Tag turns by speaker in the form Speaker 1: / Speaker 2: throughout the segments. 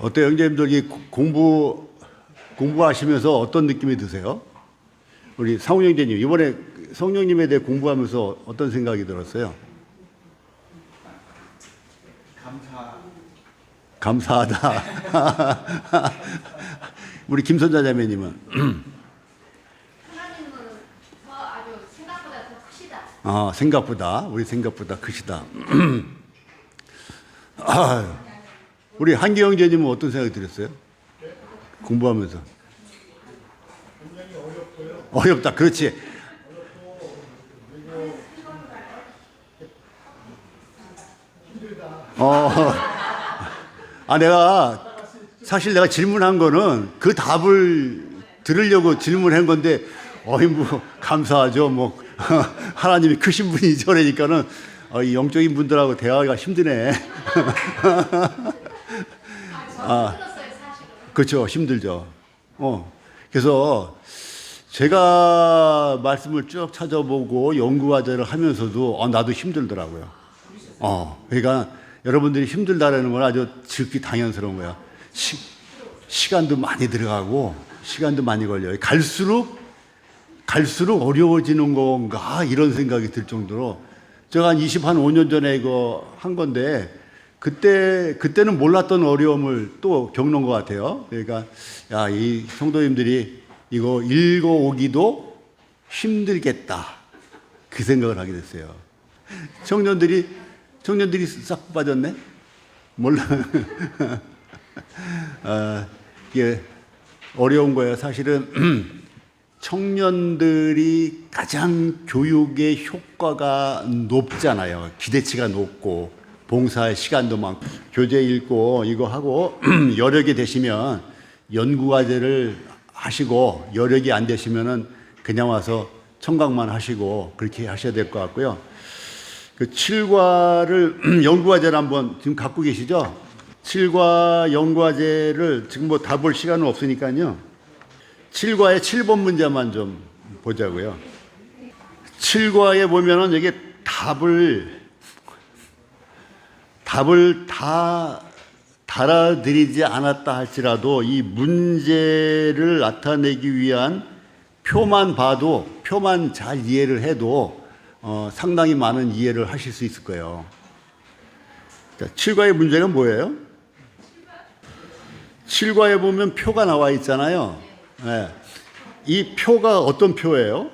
Speaker 1: 어때요, 형제님들? 공부하시면서 어떤 느낌이 드세요? 우리 상훈 형제님, 이번에 성령님에 대해 공부하면서 어떤 생각이 들었어요? 감사하다. 우리 김선자 자매님은?
Speaker 2: 하나님은 더 아주 생각보다 더 크시다.
Speaker 1: 우리 생각보다 크시다. 우리 한기 형제님은 어떤 생각이 들었어요? 공부하면서. 어렵다. 그렇지. 사실 내가 질문한 거는 그 답을 들으려고 질문한 건데, 감사하죠. 하나님이 크신 분이죠. 그러니까는, 이 영적인 분들하고 대화가 힘드네. 그렇죠. 힘들죠. 그래서 제가 말씀을 쭉 찾아보고 연구과제를 하면서도 나도 힘들더라고요. 그러니까 여러분들이 힘들다라는 건 아주 지극히 당연스러운 거야. 시간도 많이 들어가고 시간도 많이 걸려요. 갈수록 어려워지는 건가 이런 생각이 들 정도로 제가 한 5년 전에 이거 한 건데 그때는 몰랐던 어려움을 또 겪는 것 같아요. 그러니까 이 성도님들이 이거 읽어오기도 힘들겠다 그 생각을 하게 됐어요. 청년들이 싹 빠졌네. 몰라. 이게 어려운 거예요. 사실은 청년들이 가장 교육의 효과가 높잖아요. 기대치가 높고 봉사할 시간도 많고 교재 읽고 이거 하고 여력이 되시면 연구과제를 하시고 여력이 안 되시면은 그냥 와서 청각만 하시고 그렇게 하셔야 될 것 같고요. 그 7과를 연구과제를 한번 지금 갖고 계시죠? 7과 연구과제를 지금 다 볼 시간은 없으니까요. 7과의 7번 문제만 좀 보자고요. 7과에 보면은 이게 답을 다 달아드리지 않았다 할지라도 이 문제를 나타내기 위한 표만 봐도 표만 잘 이해를 해도 상당히 많은 이해를 하실 수 있을 거예요. 자, 7과의 문제가 뭐예요? 7과에 보면 표가 나와 있잖아요. 네. 이 표가 어떤 표예요?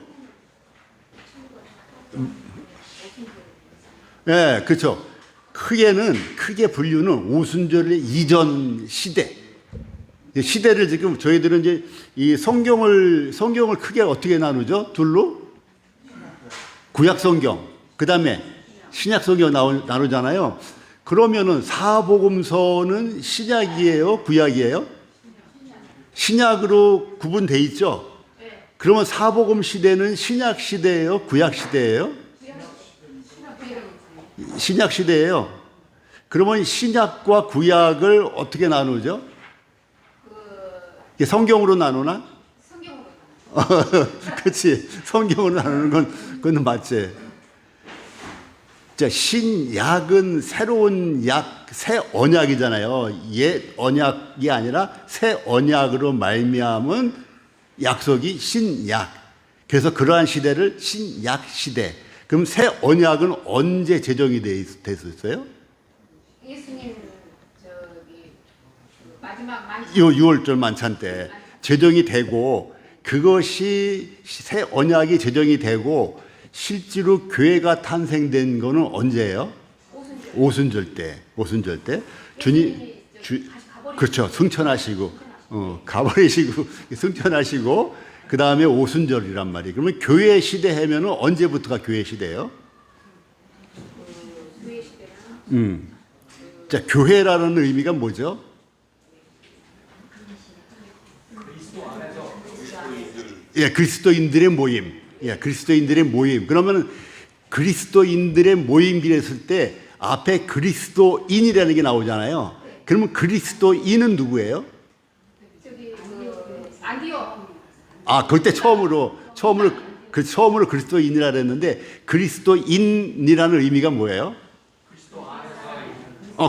Speaker 1: 네, 그렇죠. 크게 분류는 오순절의 이전 시대를 지금 저희들은 이제 이 성경을 크게 어떻게 나누죠? 둘로? 구약 성경, 그 다음에 신약 성경 나누잖아요. 그러면은 사복음서는 신약이에요? 구약이에요? 신약으로 구분돼 있죠? 그러면 사복음 시대는 신약 시대예요? 구약 시대예요? 신약 시대예요. 그러면 신약과 구약을 어떻게 나누죠? 성경으로 나누나?
Speaker 2: 성경으로.
Speaker 1: 그렇지. 성경으로 나누는 그건 맞지. 자, 신약은 새로운 새 언약이잖아요. 옛 언약이 아니라 새 언약으로 말미암은 약속이 신약. 그래서 그러한 시대를 신약 시대. 그럼 새 언약은 언제 제정이 됐었어요?
Speaker 2: 예수님 마지막 만찬
Speaker 1: 6월절 만찬 때 제정이 되고 그것이 새 언약이 제정이 되고 실제로 교회가 탄생된 거는 언제예요? 오순절 때. 주님 그렇죠. 승천하시고 가버리시고 승천하시고 그 다음에 오순절이란 말이에요. 그러면 교회 시대 하면은 언제부터가 교회 시대예요?
Speaker 2: 교회 시대는
Speaker 1: 자, 교회라는 의미가 뭐죠? 그리스도인들의 모임. 그리스도인들의 모임. 그러면 그리스도인들의 모임이라 했을 때 앞에 그리스도인이라는 게 나오잖아요. 그러면 그리스도인은 누구예요?
Speaker 2: 안디옥.
Speaker 1: 그때 처음으로 그리스도인이라 그랬는데 그리스도인이라는 의미가 뭐예요?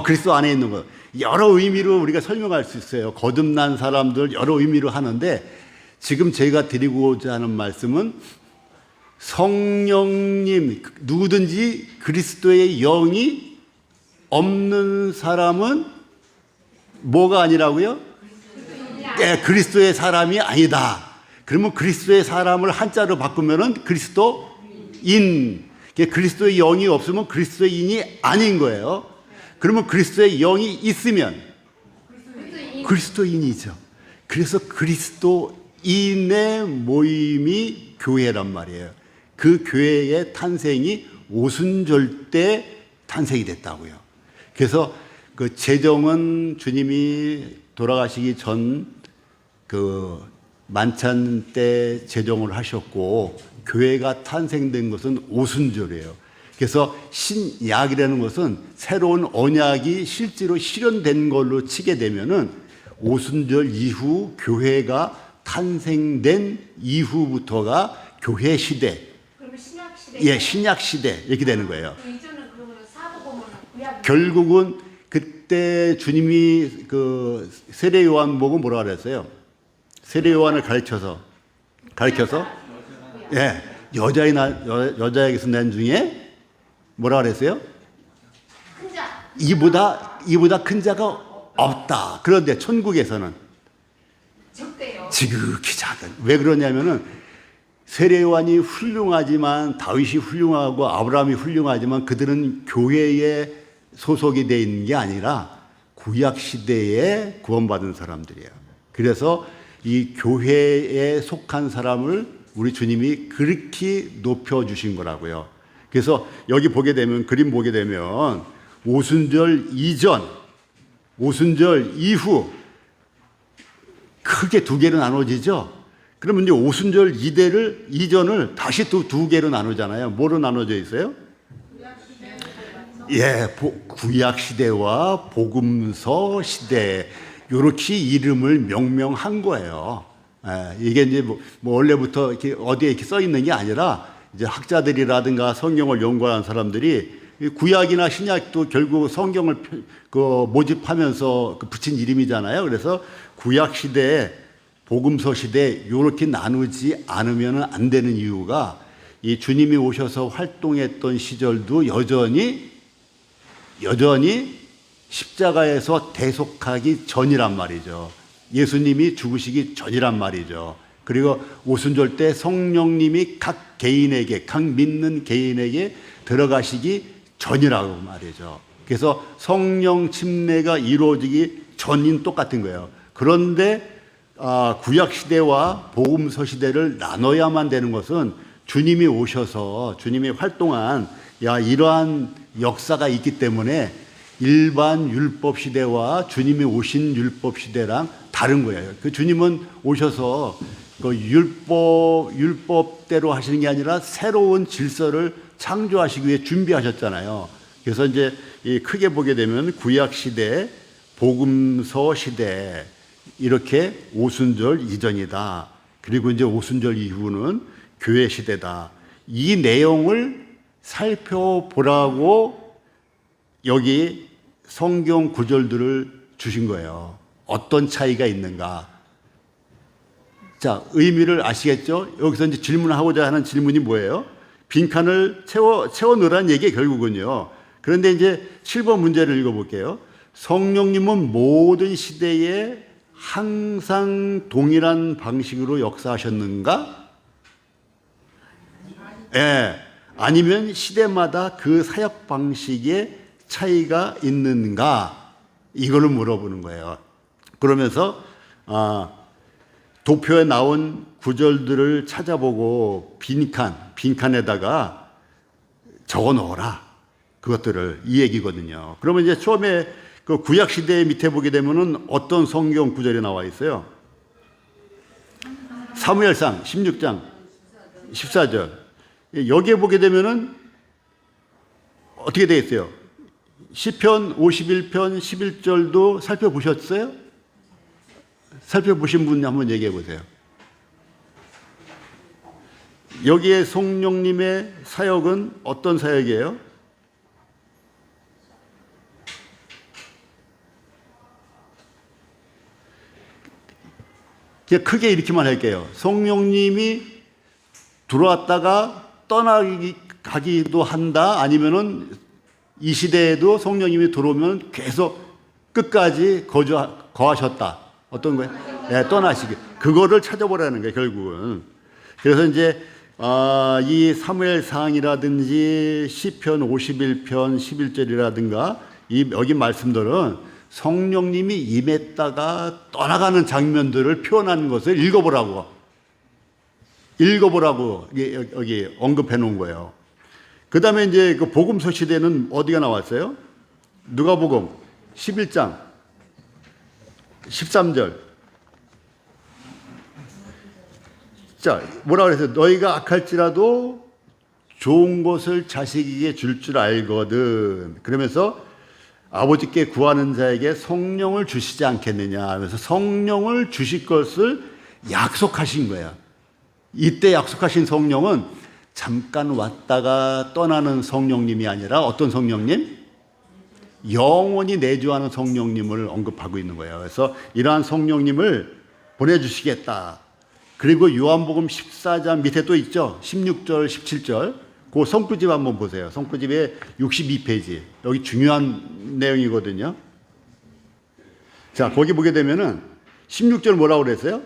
Speaker 1: 그리스도 안에 있는 거. 여러 의미로 우리가 설명할 수 있어요. 거듭난 사람들 여러 의미로 하는데 지금 제가 드리고자 하는 말씀은 성령님, 누구든지 그리스도의 영이 없는 사람은 뭐가 아니라고요? 예, 그리스도의 사람이 아니다. 그러면 그리스도의 사람을 한자로 바꾸면은 그리스도인. 그리스도의 영이 없으면 그리스도인이 아닌 거예요. 그러면 그리스도의 영이 있으면 그리스도인이죠. 그래서 그리스도인의 모임이 교회란 말이에요. 그 교회의 탄생이 오순절 때 탄생이 됐다고요. 그래서 그 제정은 주님이 돌아가시기 전 그 만찬 때 제정을 하셨고 교회가 탄생된 것은 오순절이에요. 그래서 신약이라는 것은 새로운 언약이 실제로 실현된 걸로 치게 되면은 오순절 이후 교회가 탄생된 이후부터가 교회 시대.
Speaker 2: 그러면 신약 시대.
Speaker 1: 예, 신약 시대 이렇게 되는 거예요.
Speaker 2: 그 이전은 그러면 사도보면 구약.
Speaker 1: 결국은 그때 주님이 그 세례 요한 보고 뭐라 그랬어요? 세례 요한을 가르쳐서 예, 여자에게서 난 중에 뭐라 그랬어요?
Speaker 2: 큰 자.
Speaker 1: 이보다 큰 자가 없다. 그런데 천국에서는
Speaker 2: 적대요.
Speaker 1: 지극히 작은. 왜 그러냐면은 세례 요한이 훌륭하지만 다윗이 훌륭하고 아브라함이 훌륭하지만 그들은 교회에 소속이 돼 있는 게 아니라 구약 시대에 구원받은 사람들이에요. 그래서 이 교회에 속한 사람을 우리 주님이 그렇게 높여주신 거라고요. 그래서 여기 보게 되면, 그림 보게 되면, 오순절 이전, 오순절 이후, 크게 두 개로 나눠지죠? 그러면 이제 오순절 이전을 다시 또 두 개로 나누잖아요. 뭐로 나눠져 있어요? 예, 구약 시대와 복음서 시대. 요렇게 이름을 명명한 거예요. 예, 이게 이제 뭐 원래부터 이렇게 어디에 이렇게 써 있는 게 아니라 이제 학자들이라든가 성경을 연구하는 사람들이 구약이나 신약도 결국 성경을 모집하면서 붙인 이름이잖아요. 그래서 구약 시대, 복음서 시대 요렇게 나누지 않으면 안 되는 이유가 이 주님이 오셔서 활동했던 시절도 여전히 십자가에서 대속하기 전이란 말이죠. 예수님이 죽으시기 전이란 말이죠. 그리고 오순절 때 성령님이 각 믿는 개인에게 들어가시기 전이라고 말이죠. 그래서 성령 침례가 이루어지기 전인 똑같은 거예요. 그런데 구약 시대와 복음서 시대를 나눠야만 되는 것은 주님이 오셔서 주님이 활동한 이러한 역사가 있기 때문에 일반 율법 시대와 주님이 오신 율법 시대랑 다른 거예요. 그 주님은 오셔서 그 율법대로 하시는 게 아니라 새로운 질서를 창조하시기 위해 준비하셨잖아요. 그래서 이제 크게 보게 되면 구약 시대, 복음서 시대 이렇게 오순절 이전이다. 그리고 이제 오순절 이후는 교회 시대다. 이 내용을 살펴보라고 여기 성경 구절들을 주신 거예요. 어떤 차이가 있는가? 자, 의미를 아시겠죠? 여기서 이제 질문하고자 하는 질문이 뭐예요? 빈칸을 채워 넣으라는 얘기예요, 결국은요. 그런데 이제 7번 문제를 읽어볼게요. 성령님은 모든 시대에 항상 동일한 방식으로 역사하셨는가? 예. 아니면 시대마다 그 사역 방식에 차이가 있는가? 이거를 물어보는 거예요. 그러면서 도표에 나온 구절들을 찾아보고 빈칸에다가 적어 놓으라. 그것들을 이 얘기거든요. 그러면 이제 처음에 그 구약 시대 밑에 보게 되면은 어떤 성경 구절이 나와 있어요? 사무엘상 16장 14절. 여기에 보게 되면은 어떻게 되어 있어요? 시편 51편 11절도 살펴보셨어요? 살펴보신 분 한번 얘기해 보세요. 여기에 성령님의 사역은 어떤 사역이에요? 그냥 크게 이렇게만 할게요. 성령님이 들어왔다가 떠나기도 한다. 아니면은 이 시대에도 성령님이 들어오면 계속 끝까지 거하셨다. 어떤 거예요? 네, 떠나시기. 그거를 찾아보라는 거예요, 결국은. 그래서 이제 이 사무엘상이라든지 시편 51편 11절이라든가 여기 말씀들은 성령님이 임했다가 떠나가는 장면들을 표현한 것을 읽어보라고 여기 언급해 놓은 거예요. 그 다음에 이제 그 복음서 시대는 어디가 나왔어요? 누가복음 11장 13절. 자, 뭐라 그랬어요? 너희가 악할지라도 좋은 것을 자식에게 줄 줄 알거든. 그러면서 아버지께 구하는 자에게 성령을 주시지 않겠느냐 하면서 성령을 주실 것을 약속하신 거예요. 이때 약속하신 성령은 잠깐 왔다가 떠나는 성령님이 아니라 어떤 성령님? 영원히 내주하는 성령님을 언급하고 있는 거예요. 그래서 이러한 성령님을 보내주시겠다. 그리고 요한복음 14장 밑에 또 있죠. 16절, 17절. 그 성구집 한번 보세요. 성구집의 62페이지. 여기 중요한 내용이거든요. 자, 거기 보게 되면은 16절 뭐라고 그랬어요?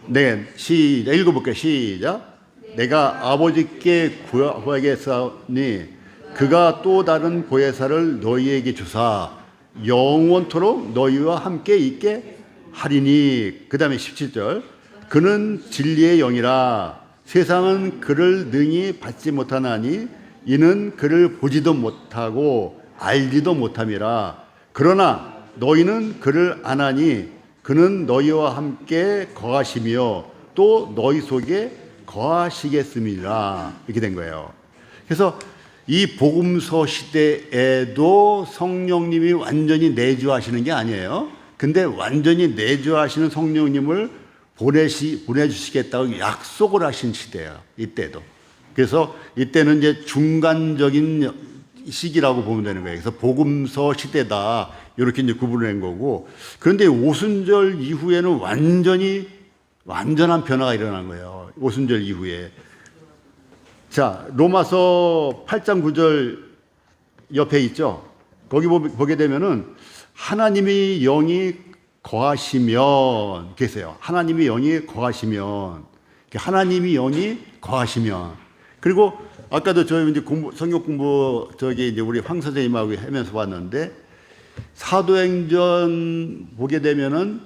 Speaker 1: 네, 시작. 읽어볼게요. 시작. 내가 아버지께 구하겠사오니 그가 또 다른 보혜사를 너희에게 주사 영원토록 너희와 함께 있게 하리니. 그 다음에 17절. 그는 진리의 영이라 세상은 그를 능히 받지 못하나니 이는 그를 보지도 못하고 알지도 못함이라. 그러나 너희는 그를 아나니 그는 너희와 함께 거하시며 또 너희 속에 거하시겠습니다. 이렇게 된 거예요. 그래서 이 복음서 시대에도 성령님이 완전히 내주하시는 게 아니에요. 근데 완전히 내주하시는 성령님을 보내주시겠다고 약속을 하신 시대예요. 이때도. 그래서 이때는 이제 중간적인 시기라고 보면 되는 거예요. 그래서 복음서 시대다. 이렇게 이제 구분된 거고. 그런데 오순절 이후에는 완전한 변화가 일어난 거예요. 오순절 이후에. 자, 로마서 8장 9절 옆에 있죠. 거기 보게 되면은 하나님의 영이 거하시면 계세요. 하나님의 영이 거하시면. 하나님이 영이 거하시면. 그리고 아까도 저희 이제 성경 공부 이제 우리 황 선생님하고 하면서 봤는데 사도행전 보게 되면은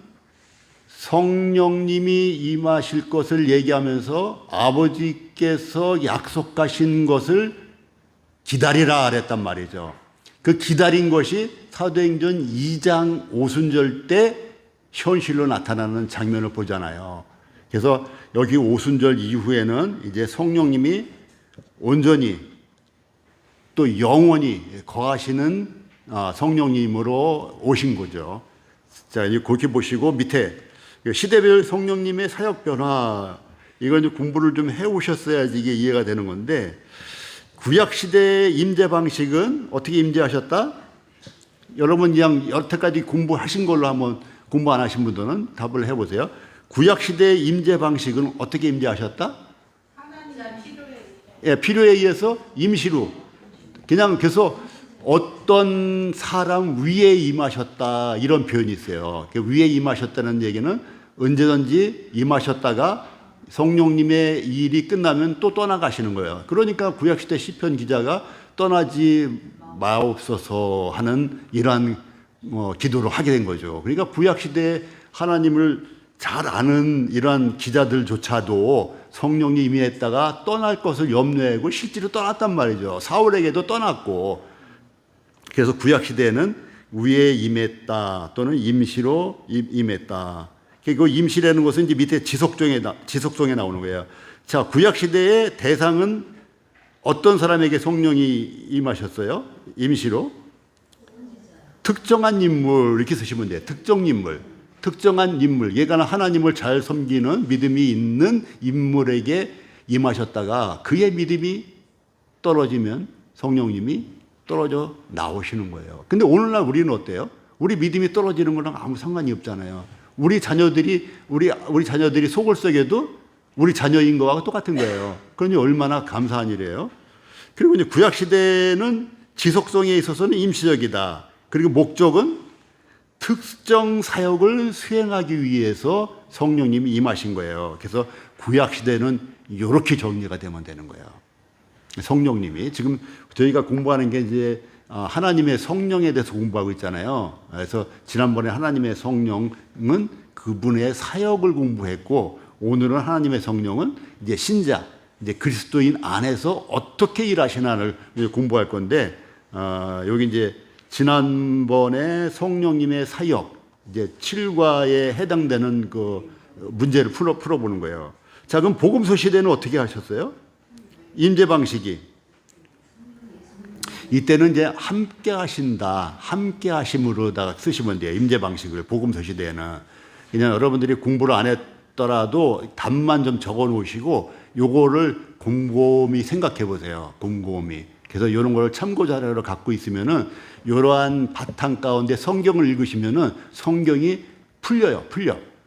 Speaker 1: 성령님이 임하실 것을 얘기하면서 아버지께서 약속하신 것을 기다리라 그랬단 말이죠. 그 기다린 것이 사도행전 2장 오순절 때 현실로 나타나는 장면을 보잖아요. 그래서 여기 오순절 이후에는 이제 성령님이 온전히 또 영원히 거하시는 성령님으로 오신 거죠. 자, 이제 그렇게 보시고 밑에 시대별 성령님의 사역 변화, 이건 이제 공부를 좀 해오셨어야지 이게 이해가 되는 건데, 구약 시대의 임재 방식은 어떻게 임재하셨다? 여러분 그냥 여태까지 공부하신 걸로 한번, 공부 안 하신 분들은 답을 해보세요. 구약 시대의 임재 방식은 어떻게 임재하셨다? 예, 필요에 의해서 임시로 그냥 그래서 어떤 사람 위에 임하셨다 이런 표현이 있어요. 위에 임하셨다는 얘기는 언제든지 임하셨다가 성령님의 일이 끝나면 또 떠나가시는 거예요. 그러니까 구약시대 시편 기자가 떠나지 마옵소서 하는 이러한 기도를 하게 된 거죠. 그러니까 구약시대에 하나님을 잘 아는 이러한 기자들조차도 성령이 임했다가 떠날 것을 염려하고 실제로 떠났단 말이죠. 사울에게도 떠났고. 그래서 구약시대에는 위에 임했다 또는 임시로 임했다. 그 임시라는 것은 이제 밑에 지속종에 나오는 거예요. 자, 구약시대의 대상은 어떤 사람에게 성령이 임하셨어요? 임시로? 특정한 인물, 이렇게 쓰시면 돼요. 특정 인물. 특정한 인물. 얘가 하나님을 잘 섬기는 믿음이 있는 인물에게 임하셨다가 그의 믿음이 떨어지면 성령님이 떨어져 나오시는 거예요. 근데 오늘날 우리는 어때요? 우리 믿음이 떨어지는 거랑 아무 상관이 없잖아요. 우리 자녀들이 속을 썩여도 우리 자녀인 거하고 똑같은 거예요. 그러니 얼마나 감사한 일이에요. 그리고 이제 구약 시대는 지속성에 있어서는 임시적이다. 그리고 목적은 특정 사역을 수행하기 위해서 성령님이 임하신 거예요. 그래서 구약 시대는 이렇게 정리가 되면 되는 거예요. 성령님이 지금 저희가 공부하는 게 이제 하나님의 성령에 대해서 공부하고 있잖아요. 그래서 지난번에 하나님의 성령은 그분의 사역을 공부했고, 오늘은 하나님의 성령은 이제 신자, 이제 그리스도인 안에서 어떻게 일하시나를 공부할 건데, 여기 이제 지난번에 성령님의 사역, 이제 7과에 해당되는 그 문제를 풀어보는 거예요. 자, 그럼 복음서 시대는 어떻게 하셨어요? 임재 방식이. 이때는 이제 함께 하신다, 함께 하심으로다가 쓰시면 돼요. 임재 방식을, 복음서 시대에는. 그냥 여러분들이 공부를 안 했더라도 답만 좀 적어 놓으시고, 요거를 곰곰이 생각해 보세요. 곰곰이. 그래서 이런 걸 참고 자료로 갖고 있으면은, 이러한 바탕 가운데 성경을 읽으시면은 성경이 풀려요.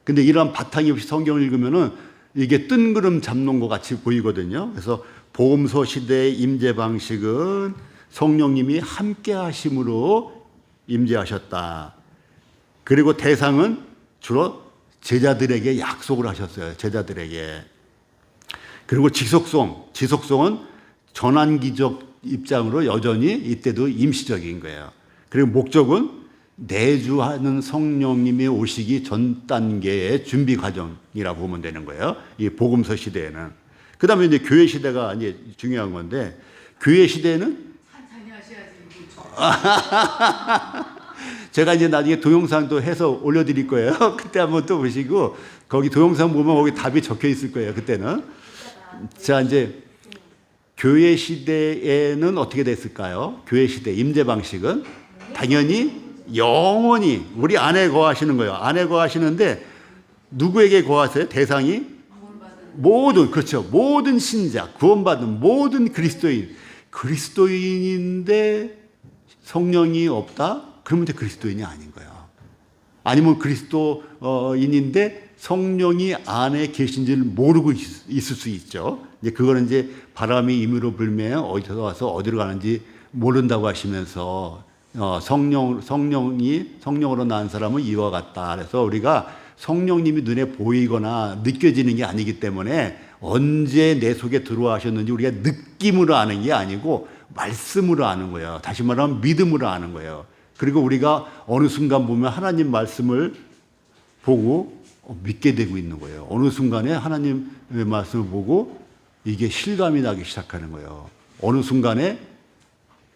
Speaker 1: 근데 이러한 바탕이 없이 성경을 읽으면은 이게 뜬구름 잡는 것 같이 보이거든요. 그래서 복음서 시대의 임재 방식은 성령님이 함께 하심으로 임재하셨다. 그리고 대상은 주로 제자들에게 약속을 하셨어요. 제자들에게. 그리고 지속성은 전환기적 입장으로 여전히 이때도 임시적인 거예요. 그리고 목적은 내주하는 성령님이 오시기 전 단계의 준비 과정이라고 보면 되는 거예요. 이 복음서 시대에는. 그 다음에 이제 교회 시대가 이제 중요한 건데, 교회 시대는 제가 이제 나중에 동영상도 해서 올려드릴 거예요. 그때 한번 또 보시고, 거기 동영상 보면 거기 답이 적혀 있을 거예요. 그때는. 자, 이제 교회 시대에는 어떻게 됐을까요? 교회 시대 임재 방식은 당연히 영원히 우리 안에 거하시는 거예요. 안에 거하시는데 누구에게 거하세요? 대상이 모든 신자, 구원받은 모든 그리스도인인데 성령이 없다? 그러면 이제 그리스도인이 아닌 거예요. 아니면 그리스도인인데 성령이 안에 계신지를 모르고 있을 수 있죠. 이제 그거는 이제 바람이 임의로 불면 어디서 와서 어디로 가는지 모른다고 하시면서 성령으로 낳은 사람은 이와 같다. 그래서 우리가 성령님이 눈에 보이거나 느껴지는 게 아니기 때문에 언제 내 속에 들어와셨는지 우리가 느낌으로 아는 게 아니고 말씀으로 아는 거예요. 다시 말하면 믿음으로 아는 거예요. 그리고 우리가 어느 순간 보면 하나님 말씀을 보고 믿게 되고 있는 거예요. 어느 순간에 하나님의 말씀을 보고 이게 실감이 나기 시작하는 거예요. 어느 순간에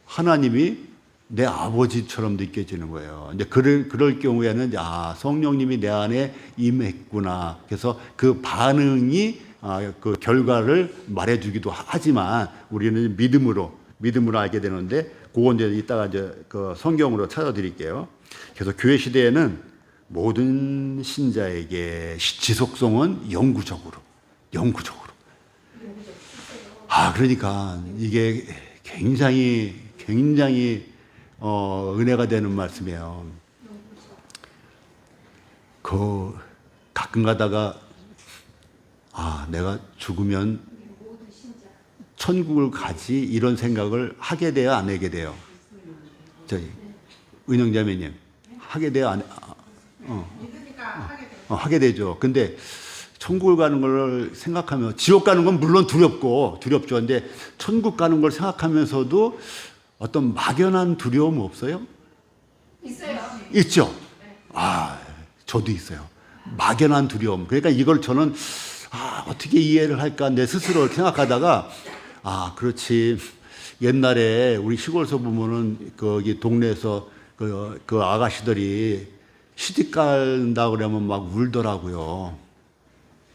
Speaker 1: 하나님이 내 아버지처럼 느껴지는 거예요. 이제 그럴 경우에는 성령님이 내 안에 임했구나. 그래서 그 반응이 그 결과를 말해주기도 하지만 우리는 믿음으로 알게 되는데, 그건 이제 이따가 이제 그 성경으로 찾아드릴게요. 그래서 교회 시대에는 모든 신자에게 지속성은 영구적으로. 그러니까 이게 굉장히 은혜가 되는 말씀이에요. 가끔 가다가 내가 죽으면 천국을 가지 이런 생각을 하게 돼요, 안 하게 돼요? 저희 은영자매님 하게 돼요, 하게 되죠. 근데 천국을 가는 걸 생각하면, 지옥 가는 건 물론 두렵죠. 근데 천국 가는 걸 생각하면서도 어떤 막연한 두려움 없어요?
Speaker 2: 있어요.
Speaker 1: 있죠? 저도 있어요. 막연한 두려움. 그러니까 이걸 저는 어떻게 이해를 할까 내 스스로 생각하다가 그렇지. 옛날에 우리 시골에서 보면은 거기 동네에서 그 아가씨들이 시집 간다 그러면 막 울더라고요.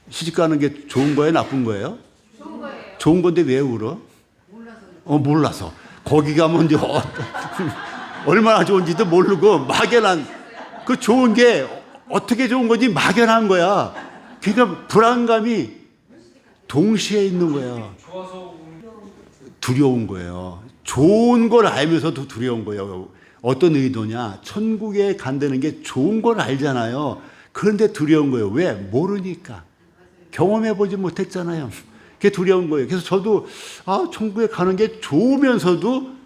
Speaker 1: 시집 가는 게 좋은 거예요, 나쁜 거예요?
Speaker 2: 좋은 거예요.
Speaker 1: 좋은 건데 왜 울어? 몰라서. 거기 가면 이제 얼마나 좋은지도 모르고 막연한, 그 좋은 게 어떻게 좋은 건지 막연한 거야. 그러니까 불안감이 동시에 있는 거야. 두려운 거예요. 좋은 걸 알면서도 두려운 거예요. 어떤 의도냐? 천국에 간다는 게 좋은 걸 알잖아요. 그런데 두려운 거예요. 왜? 모르니까. 경험해보지 못했잖아요. 그게 두려운 거예요. 그래서 저도 천국에 가는 게 좋으면서도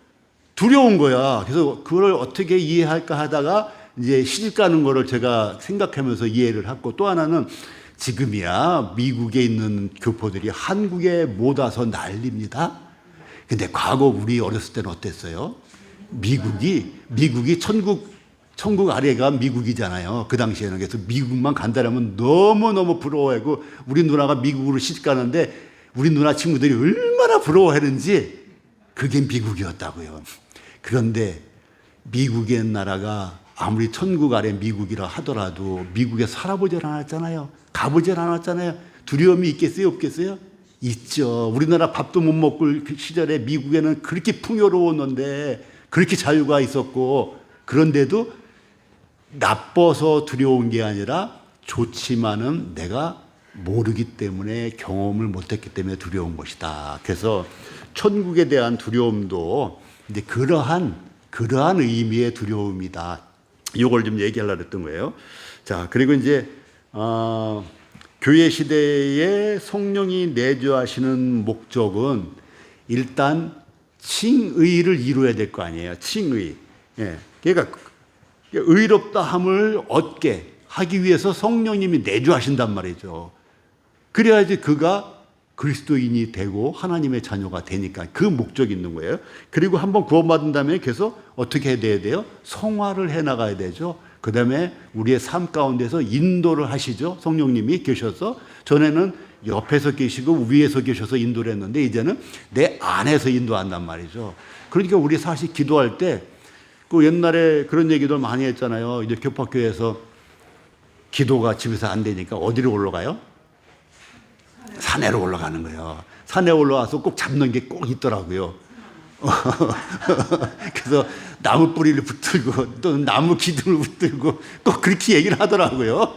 Speaker 1: 두려운 거야. 그래서 그걸 어떻게 이해할까 하다가 이제 시집 가는 거를 제가 생각하면서 이해를 했고, 또 하나는 지금이야 미국에 있는 교포들이 한국에 못 와서 난립니다. 근데 과거 우리 어렸을 때는 어땠어요? 미국이 천국 아래가 미국이잖아요. 그 당시에는. 그래서 미국만 간다라면 너무너무 부러워하고, 우리 누나가 미국으로 시집 가는데 우리 누나 친구들이 얼마나 부러워했는지, 그게 미국이었다고요. 그런데 미국의 나라가 아무리 천국 아래 미국이라 하더라도 미국에 살아보질 않았잖아요. 가보질 않았잖아요. 두려움이 있겠어요? 없겠어요? 있죠. 우리나라 밥도 못 먹고 그 시절에 미국에는 그렇게 풍요로웠는데, 그렇게 자유가 있었고, 그런데도 나빠서 두려운 게 아니라 좋지만은 내가 모르기 때문에, 경험을 못했기 때문에 두려운 것이다. 그래서 천국에 대한 두려움도 이제 그러한 의미의 두려움이다. 이걸 좀 얘기하려고 했던 거예요. 자, 그리고 이제 교회 시대에 성령이 내주하시는 목적은 일단 칭의를 이루어야 될 거 아니에요. 칭의. 예. 그러니까 의롭다함을 얻게 하기 위해서 성령님이 내주하신단 말이죠. 그래야지 그가 그리스도인이 되고 하나님의 자녀가 되니까, 그 목적이 있는 거예요. 그리고 한번 구원받은 다음에 계속 어떻게 해야 돼요? 성화를 해나가야 되죠. 그 다음에 우리의 삶 가운데서 인도를 하시죠. 성령님이 계셔서. 전에는 옆에서 계시고 위에서 계셔서 인도를 했는데, 이제는 내 안에서 인도한단 말이죠. 그러니까 우리 사실 기도할 때, 그 옛날에 그런 얘기들 많이 했잖아요. 이제 교파교회에서 기도가 집에서 안 되니까 어디로 올라가요? 산에로 올라가는 거예요. 산에 올라와서 꼭 잡는 게 꼭 있더라고요. 그래서 나무 뿌리를 붙들고 또 나무 기둥을 붙들고 꼭 그렇게 얘기를 하더라고요.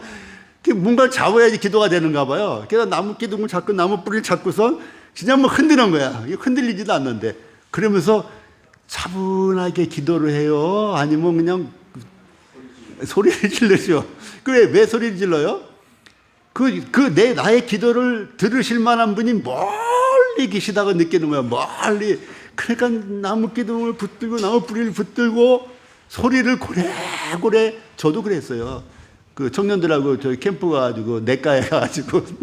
Speaker 1: 뭔가를 잡아야지 기도가 되는가 봐요. 그래서 나무 기둥을 잡고 나무 뿌리를 잡고서 그냥 뭐 흔드는 거야. 흔들리지도 않는데. 그러면서 차분하게 기도를 해요? 아니면 그냥 소리를 질르죠? 왜 소리를 질러요? 나의 기도를 들으실 만한 분이 멀리 계시다고 느끼는 거야. 멀리. 그러니까 나무 기둥을 붙들고 나무 뿌리를 붙들고 소리를 고래고래. 저도 그랬어요. 그 청년들하고 저희 캠프 가가지고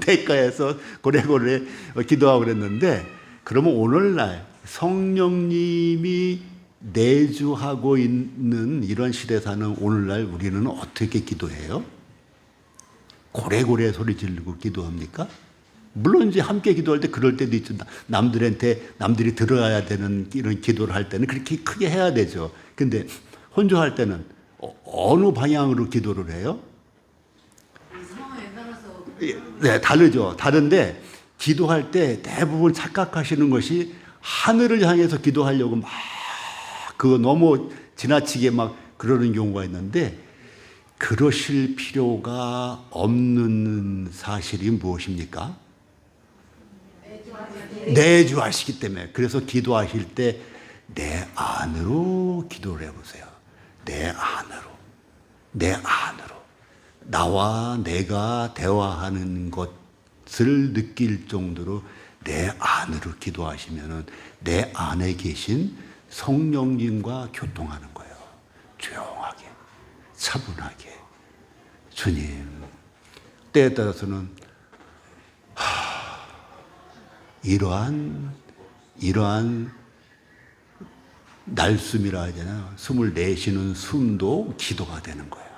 Speaker 1: 내과에서 고래고래 기도하고 그랬는데, 그러면 오늘날 성령님이 내주하고 있는 이런 시대 사는 오늘날 우리는 어떻게 기도해요? 고래고래 소리 지르고 기도합니까? 물론 이제 함께 기도할 때 그럴 때도 있죠. 남들이 들어야 되는 이런 기도를 할 때는 그렇게 크게 해야 되죠. 근데 혼자 할 때는 어느 방향으로 기도를 해요?
Speaker 3: 상황에 따라서.
Speaker 1: 네, 다르죠. 다른데 기도할 때 대부분 착각하시는 것이 하늘을 향해서 기도하려고 막 그거 너무 지나치게 막 그러는 경우가 있는데, 그러실 필요가 없는 사실이 무엇입니까? 내주하시기 때문에. 그래서 기도하실 때 내 안으로 기도를 해보세요. 내 안으로. 나와 내가 대화하는 것을 느낄 정도로 내 안으로 기도하시면은 내 안에 계신 성령님과 교통하는 거예요. 조용하게, 차분하게. 주님, 때에 따라서는 이러한 날숨이라 하잖아요. 숨을 내쉬는 숨도 기도가 되는 거예요.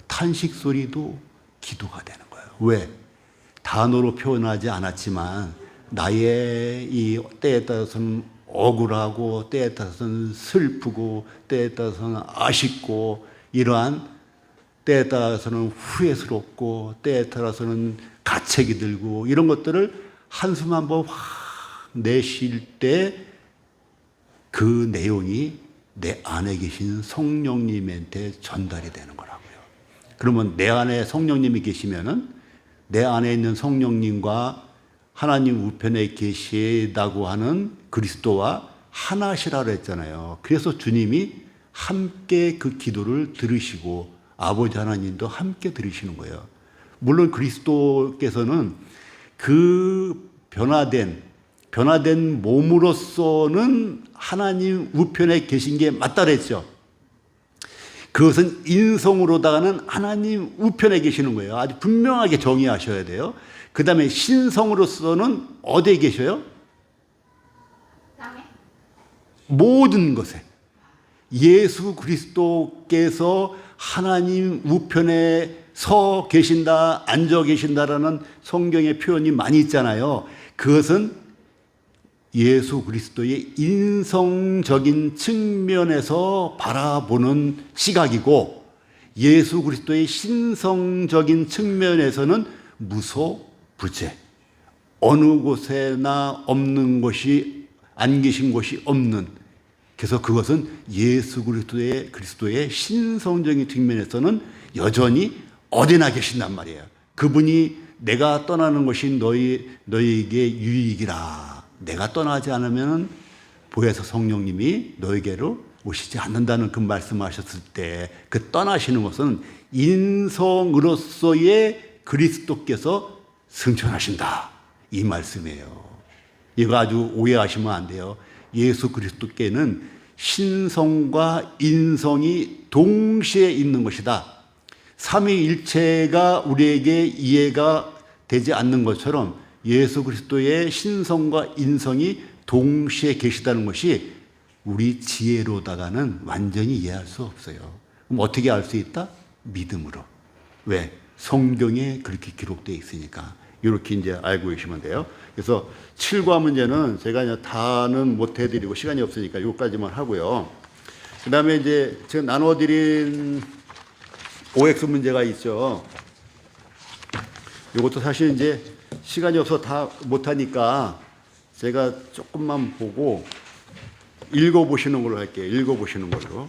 Speaker 1: 탄식 소리도 기도가 되는 거예요. 왜? 단어로 표현하지 않았지만 나의 이 때에 따라서는 억울하고, 때에 따라서는 슬프고, 때에 따라서는 아쉽고, 이러한 때에 따라서는 후회스럽고, 때에 따라서는 가책이 들고, 이런 것들을 한숨 한번 확 내쉴 때 그 내용이 내 안에 계신 성령님한테 전달이 되는 거라고요. 그러면 내 안에 성령님이 계시면은 내 안에 있는 성령님과 하나님 우편에 계시다고 하는 그리스도와 하나시라고 했잖아요. 그래서 주님이 함께 그 기도를 들으시고 아버지 하나님도 함께 들으시는 거예요. 물론 그리스도께서는 그 변화된 몸으로서는 하나님 우편에 계신 게 맞다 그랬죠. 그것은 인성으로다가는 하나님 우편에 계시는 거예요. 아주 분명하게 정의하셔야 돼요. 그 다음에 신성으로서는 어디에 계셔요?
Speaker 2: 땅에?
Speaker 1: 모든 것에. 예수 그리스도께서 하나님 우편에 서 계신다, 앉아 계신다라는 성경의 표현이 많이 있잖아요. 그것은 예수 그리스도의 인성적인 측면에서 바라보는 시각이고, 예수 그리스도의 신성적인 측면에서는 무소부재, 어느 곳에나 없는 것이, 안 계신 곳이 없는, 그래서 그것은 예수 그리스도의 신성적인 측면에서는 여전히 어디나 계신단 말이에요. 그분이 내가 떠나는 것이 너희에게 유익이라. 내가 떠나지 않으면 보혜사 성령님이 너에게로 오시지 않는다는 그 말씀하셨을 때 그 떠나시는 것은 인성으로서의 그리스도께서 승천하신다. 이 말씀이에요. 이거 아주 오해하시면 안 돼요. 예수 그리스도께는 신성과 인성이 동시에 있는 것이다. 삼위일체가 우리에게 이해가 되지 않는 것처럼 예수 그리스도의 신성과 인성이 동시에 계시다는 것이 우리 지혜로다가는 완전히 이해할 수 없어요. 그럼 어떻게 알 수 있다? 믿음으로. 왜? 성경에 그렇게 기록되어 있으니까. 이렇게 이제 알고 계시면 돼요. 그래서 7과 문제는 제가 이제 다는 못 해드리고 시간이 없으니까 여기까지만 하고요. 그 다음에 이제 제가 나눠드린 OX 문제가 있죠. 이것도 사실 이제 시간이 없어서 다 못하니까 제가 조금만 보고 읽어보시는 걸로 할게요. 읽어보시는 걸로.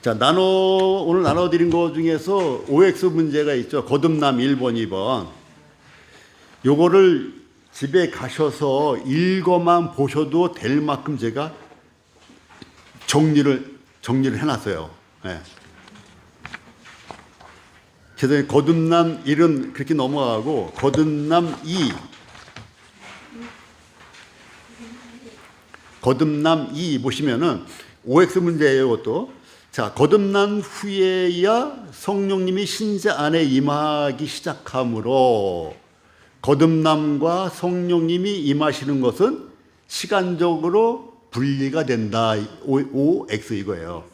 Speaker 1: 자, 오늘 나눠드린 것 중에서 OX 문제가 있죠. 거듭남 1번, 2번. 요거를 집에 가셔서 읽어만 보셔도 될 만큼 제가 정리를 해놨어요. 네. 그래서 거듭남 1은 그렇게 넘어가고, 거듭남 2. 거듭남 2 보시면은 OX 문제예요, 이것도. 자, 거듭난 후에야 성령님이 신자 안에 임하기 시작하므로 거듭남과 성령님이 임하시는 것은 시간적으로 분리가 된다. OX 이거예요.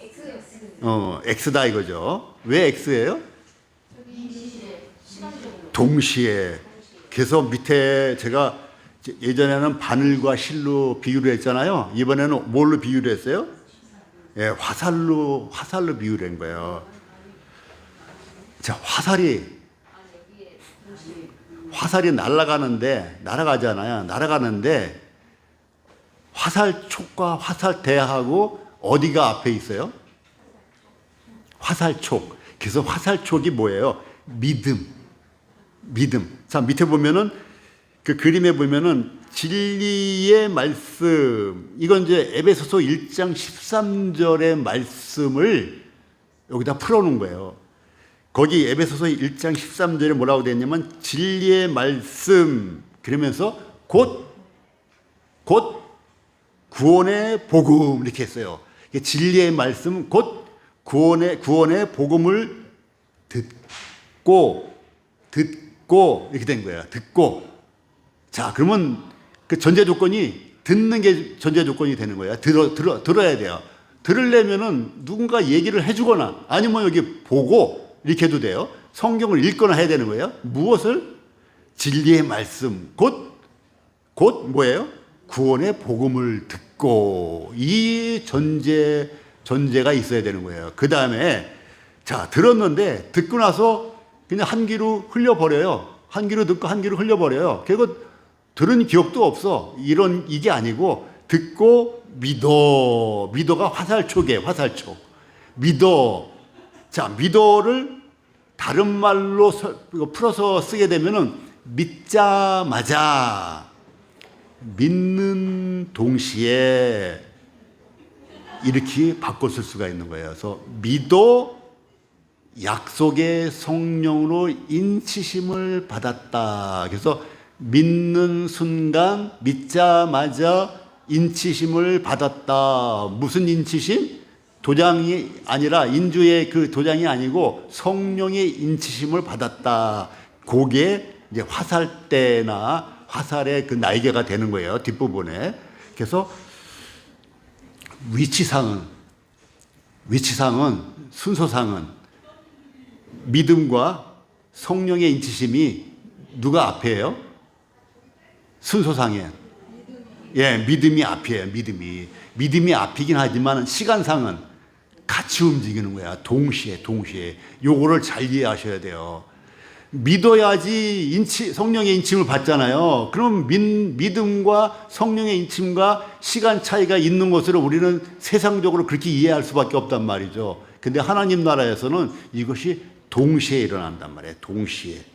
Speaker 1: X다 이거죠. 왜 X예요? 동시에. 그래서 밑에 제가 예전에는 바늘과 실로 비유를 했잖아요. 이번에는 뭘로 비유를 했어요? 예, 화살로 비유를 한 거예요. 자, 화살이 날아가잖아요. 날아가는데 화살촉과 화살대하고 어디가 앞에 있어요? 화살촉. 그래서 화살촉이 뭐예요? 믿음. 자, 밑에 보면은 그 그림에 보면은 진리의 말씀, 이건 이제 에베소서 1장 13절의 말씀을 여기다 풀어놓은 거예요. 거기 에베소서 1장 13절에 뭐라고 되어 있냐면 진리의 말씀, 그러면서 곧 구원의 복음 이렇게 했어요. 진리의 말씀 곧 구원의 복음을 듣고 이렇게 된 거예요. 듣고. 자, 그러면 그 전제 조건이 듣는 게 전제 조건이 되는 거예요. 들어야 돼요. 들으려면은 누군가 얘기를 해주거나 아니면 여기 보고 이렇게 해도 돼요. 성경을 읽거나 해야 되는 거예요. 무엇을? 진리의 말씀 곧 뭐예요? 구원의 복음을 듣고, 이 전제가 있어야 되는 거예요. 그 다음에 자, 들었는데 듣고 나서 그냥 한 귀로 흘려버려요. 한 귀로 듣고 한 귀로 흘려버려요. 그리고 들은 기억도 없어. 이게 아니고 듣고 믿어가 화살촉이에요. 화살촉. 믿어. 자, 믿어를 다른 말로 풀어서 쓰게 되면은 믿자마자 믿는 동시에 이렇게 바꿨을 수가 있는 거예요. 그래서 믿어 약속의 성령으로 인치심을 받았다. 그래서 믿는 순간 믿자마자 인치심을 받았다. 무슨 인치심? 도장이 아니라 인주의 그 도장이 아니고 성령의 인치심을 받았다. 그게 이제 화살대나 화살의 그 날개가 되는 거예요. 뒷부분에. 그래서 위치상은 순서상은 믿음과 성령의 인치심이 누가 앞이에요? 순서상에. 예, 믿음이 앞이에요. 믿음이 앞이긴 하지만 시간상은 같이 움직이는 거야. 동시에. 요거를 잘 이해하셔야 돼요. 믿어야지 성령의 인침을 받잖아요. 그럼 믿음과 성령의 인침과 시간 차이가 있는 것으로 우리는 세상적으로 그렇게 이해할 수밖에 없단 말이죠. 근데 하나님 나라에서는 이것이 동시에 일어난단 말이에요. 동시에.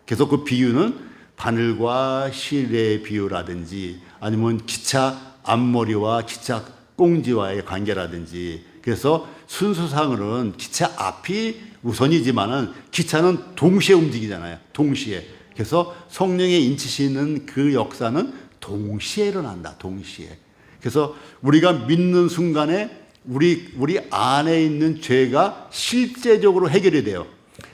Speaker 1: 그래서 그 비유는 바늘과 실의 비유라든지 아니면 기차 앞머리와 기차 꽁지와의 관계라든지, 그래서 순서상으로는 기차 앞이 우선이지만은 기차는 동시에 움직이잖아요. 동시에. 그래서 성령의 인치시는 그 역사는 동시에 일어난다. 동시에. 그래서 우리가 믿는 순간에 우리 안에 있는 죄가 실제적으로 해결이 돼요.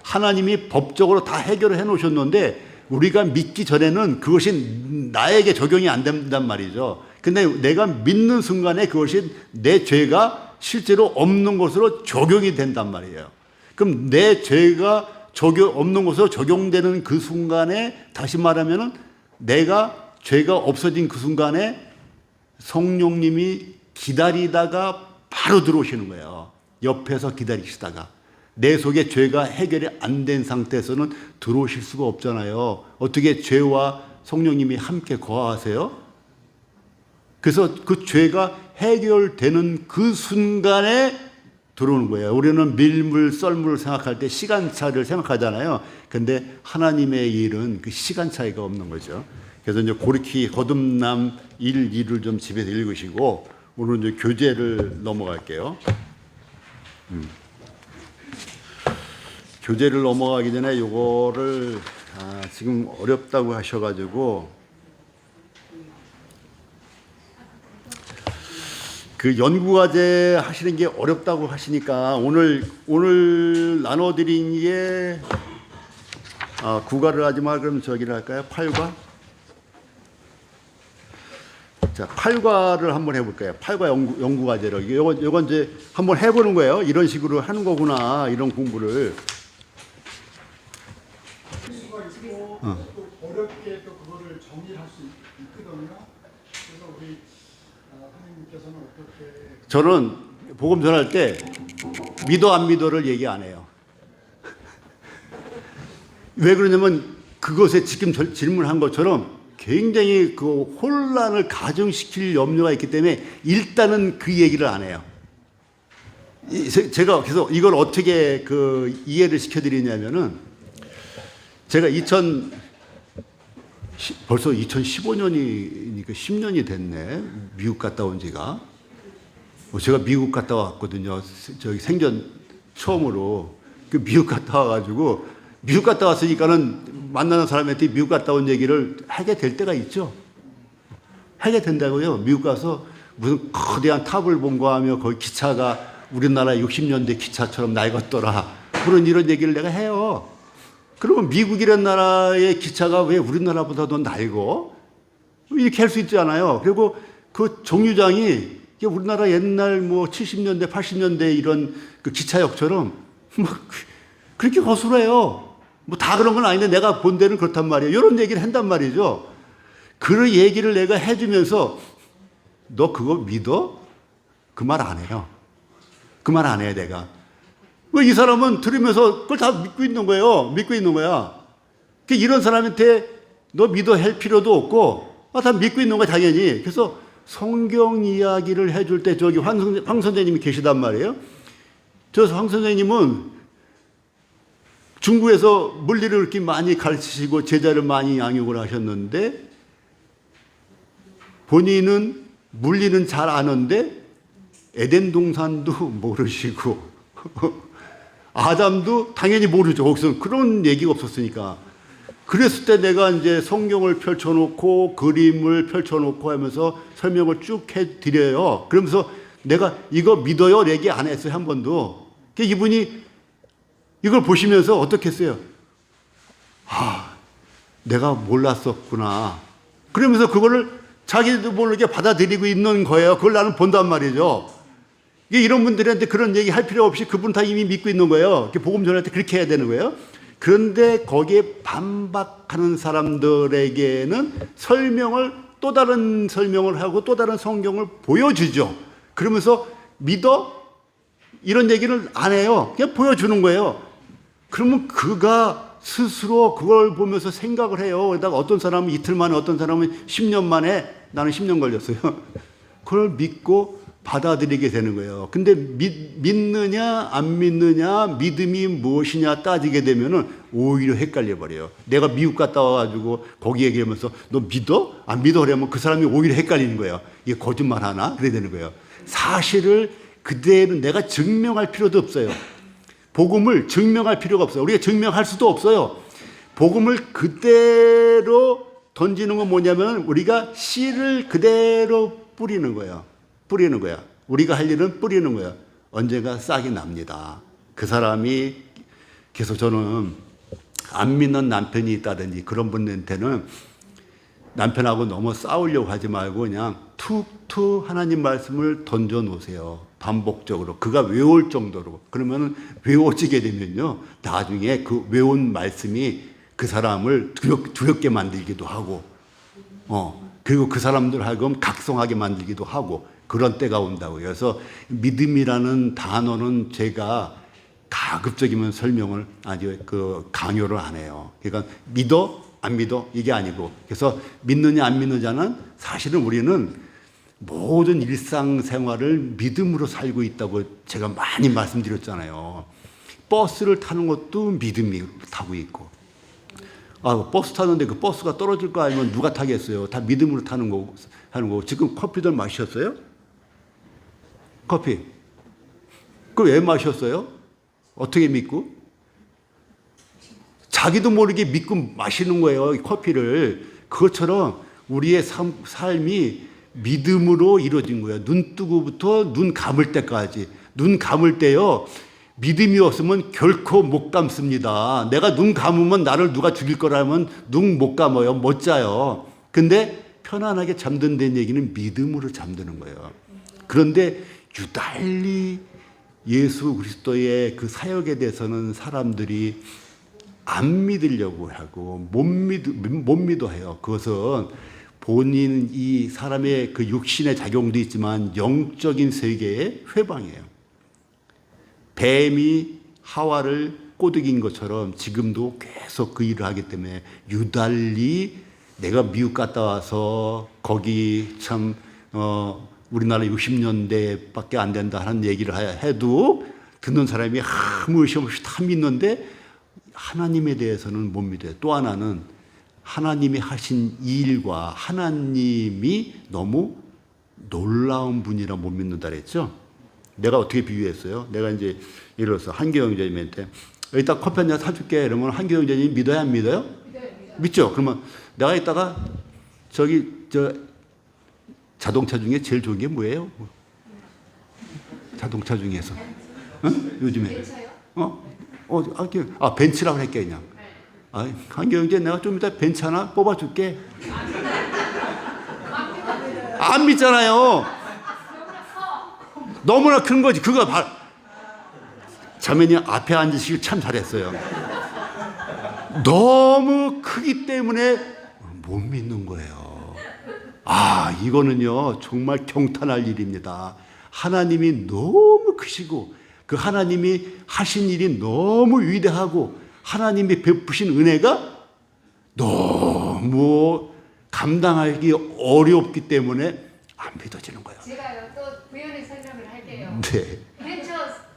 Speaker 1: 하나님이 법적으로 다 해결을 해 놓으셨는데 우리가 믿기 전에는 그것이 나에게 적용이 안 된단 말이죠. 근데 내가 믿는 순간에 그것이 내 죄가 실제로 없는 것으로 적용이 된단 말이에요. 그럼 내 죄가 없는 것으로 적용되는 그 순간에, 다시 말하면은 내가 죄가 없어진 그 순간에 성령님이 기다리다가 바로 들어오시는 거예요. 옆에서 기다리시다가. 내 속에 죄가 해결이 안 된 상태에서는 들어오실 수가 없잖아요. 어떻게 죄와 성령님이 함께 거하세요? 그래서 그 죄가 해결되는 그 순간에 들어오는 거예요. 우리는 밀물, 썰물을 생각할 때 시간차를 생각하잖아요. 근데 하나님의 일은 그 시간차이가 없는 거죠. 그래서 이제 고르키 거듭남 1, 2를 좀 집에서 읽으시고 오늘 이제 교제를 넘어갈게요. 교제를 넘어가기 전에 요거를 지금 어렵다고 하셔가지고 그 연구과제 하시는 게 어렵다고 하시니까 오늘 나눠드린 게 9과를 하지 말 그러면 저기를 할까요? 8과? 자, 8과를 한번 해볼까요? 8과 연구과제를. 요건 이제 한번 해보는 거예요. 이런 식으로 하는 거구나. 이런 공부를.
Speaker 4: 또 어렵게 또 그거를 정리할 수 있거든요. 그래서 우리 하나님께서는 어떻게?
Speaker 1: 저는 복음 전할 때 믿어 안 믿어를 얘기 안 해요. 왜 그러냐면 그것에 지금 질문한 것처럼 굉장히 그 혼란을 가중시킬 염려가 있기 때문에 일단은 그 얘기를 안 해요. 제가 그래서 이걸 어떻게 그 이해를 시켜드리냐면은 제가 벌써 2015년이니까 10년이 됐네. 미국 갔다 온 지가. 제가 미국 갔다 왔거든요. 저기 생전 처음으로. 그 미국 갔다 와가지고, 미국 갔다 왔으니까는 만나는 사람한테 미국 갔다 온 얘기를 하게 될 때가 있죠. 하게 된다고요. 미국 가서 무슨 거대한 탑을 본거하며 거기 기차가 우리나라 60년대 기차처럼 낡았더라. 그런 이런 얘기를 내가 해요. 그러면 미국이라는 나라의 기차가 왜 우리나라보다도 낡어? 이렇게 할 수 있잖아요. 그리고 그 정류장이 우리나라 옛날 뭐 70년대, 80년대 이런 그 기차역처럼 뭐 그렇게 허술해요. 뭐 다 그런 건 아닌데 내가 본 데는 그렇단 말이에요. 이런 얘기를 한단 말이죠. 그 얘기를 내가 해주면서 너 그거 믿어? 그 말 안 해요. 그 말 안 해요, 내가. 이 사람은 들으면서 그걸 다 믿고 있는 거예요. 믿고 있는 거야. 이런 사람한테 너 믿어 할 필요도 없고, 다 믿고 있는 거야, 당연히. 그래서 성경 이야기를 해줄 때 저기 황 선생님이 계시단 말이에요. 저 황 선생님은 중국에서 물리를 이렇게 많이 가르치시고 제자를 많이 양육을 하셨는데 본인은 물리는 잘 아는데 에덴 동산도 모르시고 아담도 당연히 모르죠. 거기서 그런 얘기가 없었으니까. 그랬을 때 내가 이제 성경을 펼쳐놓고 그림을 펼쳐놓고 하면서 설명을 쭉 해드려요. 그러면서 내가 이거 믿어요? 얘기 안 했어요. 한 번도. 그러니까 이분이 이걸 보시면서 어떻게 했어요? 아, 내가 몰랐었구나. 그러면서 그거를 자기도 모르게 받아들이고 있는 거예요. 그걸 나는 본단 말이죠. 이게 이런 분들한테 그런 얘기 할 필요 없이 그분 다 이미 믿고 있는 거예요. 복음 전할 때 그렇게 해야 되는 거예요. 그런데 거기에 반박하는 사람들에게는 설명을 또 다른 설명을 하고 또 다른 성경을 보여주죠. 그러면서 믿어? 이런 얘기를 안 해요. 그냥 보여주는 거예요. 그러면 그가 스스로 그걸 보면서 생각을 해요. 그러다가 어떤 사람은 이틀 만에, 어떤 사람은 10년 만에, 나는 10년 걸렸어요. 그걸 믿고 받아들이게 되는 거예요. 근데 믿느냐 안 믿느냐, 믿음이 무엇이냐 따지게 되면은 오히려 헷갈려 버려요. 내가 미국 갔다 와가지고 거기 얘기하면서 너 믿어? 안 믿어? 그러면 그 사람이 오히려 헷갈리는 거예요. 이게 거짓말 하나? 그래야 되는 거예요. 사실을 그대로 내가 증명할 필요도 없어요. 복음을 증명할 필요가 없어요. 우리가 증명할 수도 없어요. 복음을 그대로 던지는 건 뭐냐면 우리가 씨를 그대로 뿌리는 거예요. 뿌리는 거야. 우리가 할 일은 뿌리는 거야. 언젠가 싹이 납니다. 그 사람이 계속 저는 안 믿는 남편이 있다든지 그런 분한테는 남편하고 너무 싸우려고 하지 말고 그냥 툭툭 하나님 말씀을 던져 놓으세요. 반복적으로. 그가 외울 정도로. 그러면 외워지게 되면요. 나중에 그 외운 말씀이 그 사람을 두렵게 만들기도 하고, 그리고 그 사람들 하여금 각성하게 만들기도 하고, 그런 때가 온다고요. 그래서 믿음이라는 단어는 제가 가급적이면 설명을 아주 강요를 안 해요. 그러니까 믿어? 안 믿어? 이게 아니고. 그래서 믿느냐 안 믿느냐는 사실은 우리는 모든 일상생활을 믿음으로 살고 있다고 제가 많이 말씀드렸잖아요. 버스를 타는 것도 믿음이 타고 있고. 버스 타는데 그 버스가 떨어질 거 아니면 누가 타겠어요? 다 믿음으로 타는 거고, 하는 거고. 지금 커피들 마셨어요? 커피. 그거 왜 마셨어요? 어떻게 믿고? 자기도 모르게 믿고 마시는 거예요, 이 커피를. 그것처럼 우리의 삶이 믿음으로 이루어진 거예요. 눈 뜨고부터 눈 감을 때까지. 눈 감을 때요, 믿음이 없으면 결코 못 감습니다. 내가 눈 감으면 나를 누가 죽일 거라면 눈 못 감아요. 못 자요. 근데 편안하게 잠든다는 얘기는 믿음으로 잠드는 거예요. 그런데 유달리 예수 그리스도의 그 사역에 대해서는 사람들이 안 믿으려고 하고 못 믿어 해요. 그것은 본인 이 사람의 그 육신의 작용도 있지만 영적인 세계의 회방이에요. 뱀이 하와를 꼬드긴 것처럼 지금도 계속 그 일을 하기 때문에 유달리 내가 미국 갔다 와서 거기 참 우리나라 60년대밖에 안 된다 하는 얘기를 해도 듣는 사람이 아무 의심 없이 다 믿는데 하나님에 대해서는 못 믿어요. 또 하나는 하나님이 하신 일과 하나님이 너무 놀라운 분이라 못 믿는다 그랬죠. 내가 어떻게 비유했어요? 내가 이제 예를 들어서 한기영 형제님한테 여기다 커피 한 잔 사줄게. 이러면 한기영 형제님 믿어요? 안 믿어요? 믿죠. 그러면 내가 이따가 자동차 중에 제일 좋은 게 뭐예요? 자동차 중에서. 요즘에. 벤츠라고 할게, 그냥. 한경재 내가 좀 이따 벤츠 하나 뽑아줄게. 안 믿잖아요. 너무나 큰 거지. 그거 자매님 앞에 앉으시길 참 잘했어요. 너무 크기 때문에 못 믿는 거예요. 이거는요, 정말 경탄할 일입니다. 하나님이 너무 크시고, 그 하나님이 하신 일이 너무 위대하고, 하나님이 베푸신 은혜가 너무 감당하기 어렵기 때문에 안 믿어지는 거예요.
Speaker 2: 제가 또 부연히 설명을 할게요.
Speaker 1: 네.
Speaker 2: 벤처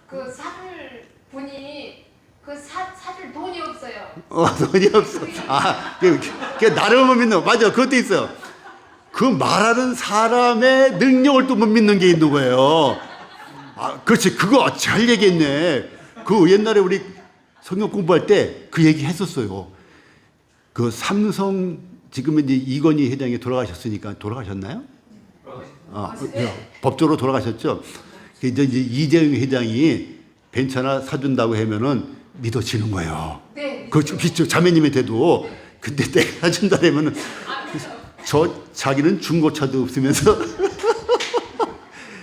Speaker 2: 그 사줄 분이 사줄 돈이 없어요.
Speaker 1: 돈이 없어. 그게 나름은 믿는 거. 맞아. 그것도 있어요. 그 말하는 사람의 능력을 또 못 믿는 게 있는 거예요. 아, 그렇지. 그거 잘 얘기했네. 그 옛날에 우리 성경 공부할 때 그 얘기 했었어요. 그 삼성 지금은 이제 이건희 회장이 돌아가셨으니까 돌아가셨나요? 법적으로 돌아가셨죠. 이제 이재용 회장이 벤츠 하나 사준다고 하면은 믿어지는 거예요.
Speaker 2: 네.
Speaker 1: 그렇죠. 자매님한테도. 근데 내가 사준다 하면은 자기는 중고차도 없으면서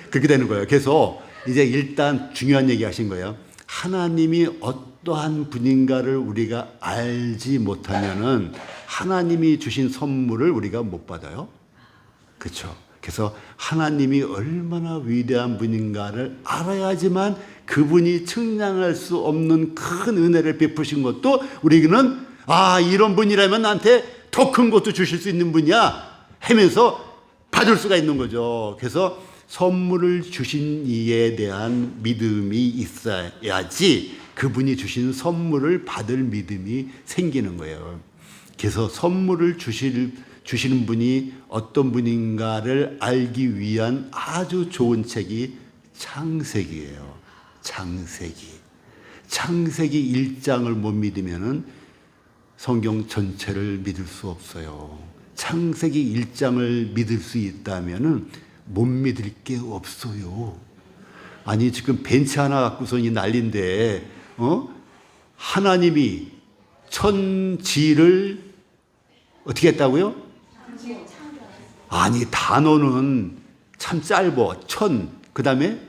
Speaker 1: 그렇게 되는 거예요. 그래서 이제 일단 중요한 얘기 하신 거예요. 하나님이 어떠한 분인가를 우리가 알지 못하면은 하나님이 주신 선물을 우리가 못 받아요. 그렇죠. 그래서 하나님이 얼마나 위대한 분인가를 알아야지만 그분이 측량할 수 없는 큰 은혜를 베푸신 것도 우리는 이런 분이라면 나한테 더 큰 것도 주실 수 있는 분이야 하면서 받을 수가 있는 거죠. 그래서 선물을 주신 이에 대한 믿음이 있어야지 그분이 주신 선물을 받을 믿음이 생기는 거예요. 그래서 선물을 주시는 분이 어떤 분인가를 알기 위한 아주 좋은 책이 창세기예요. 창세기 1장을 못 믿으면은 성경 전체를 믿을 수 없어요. 창세기 1장을 믿을 수 있다면은 못 믿을 게 없어요. 아니 지금 벤츠 하나 갖고서는 난리인데 하나님이 천지를 어떻게 했다고요? 아니 단어는 참 짧어. 그 다음에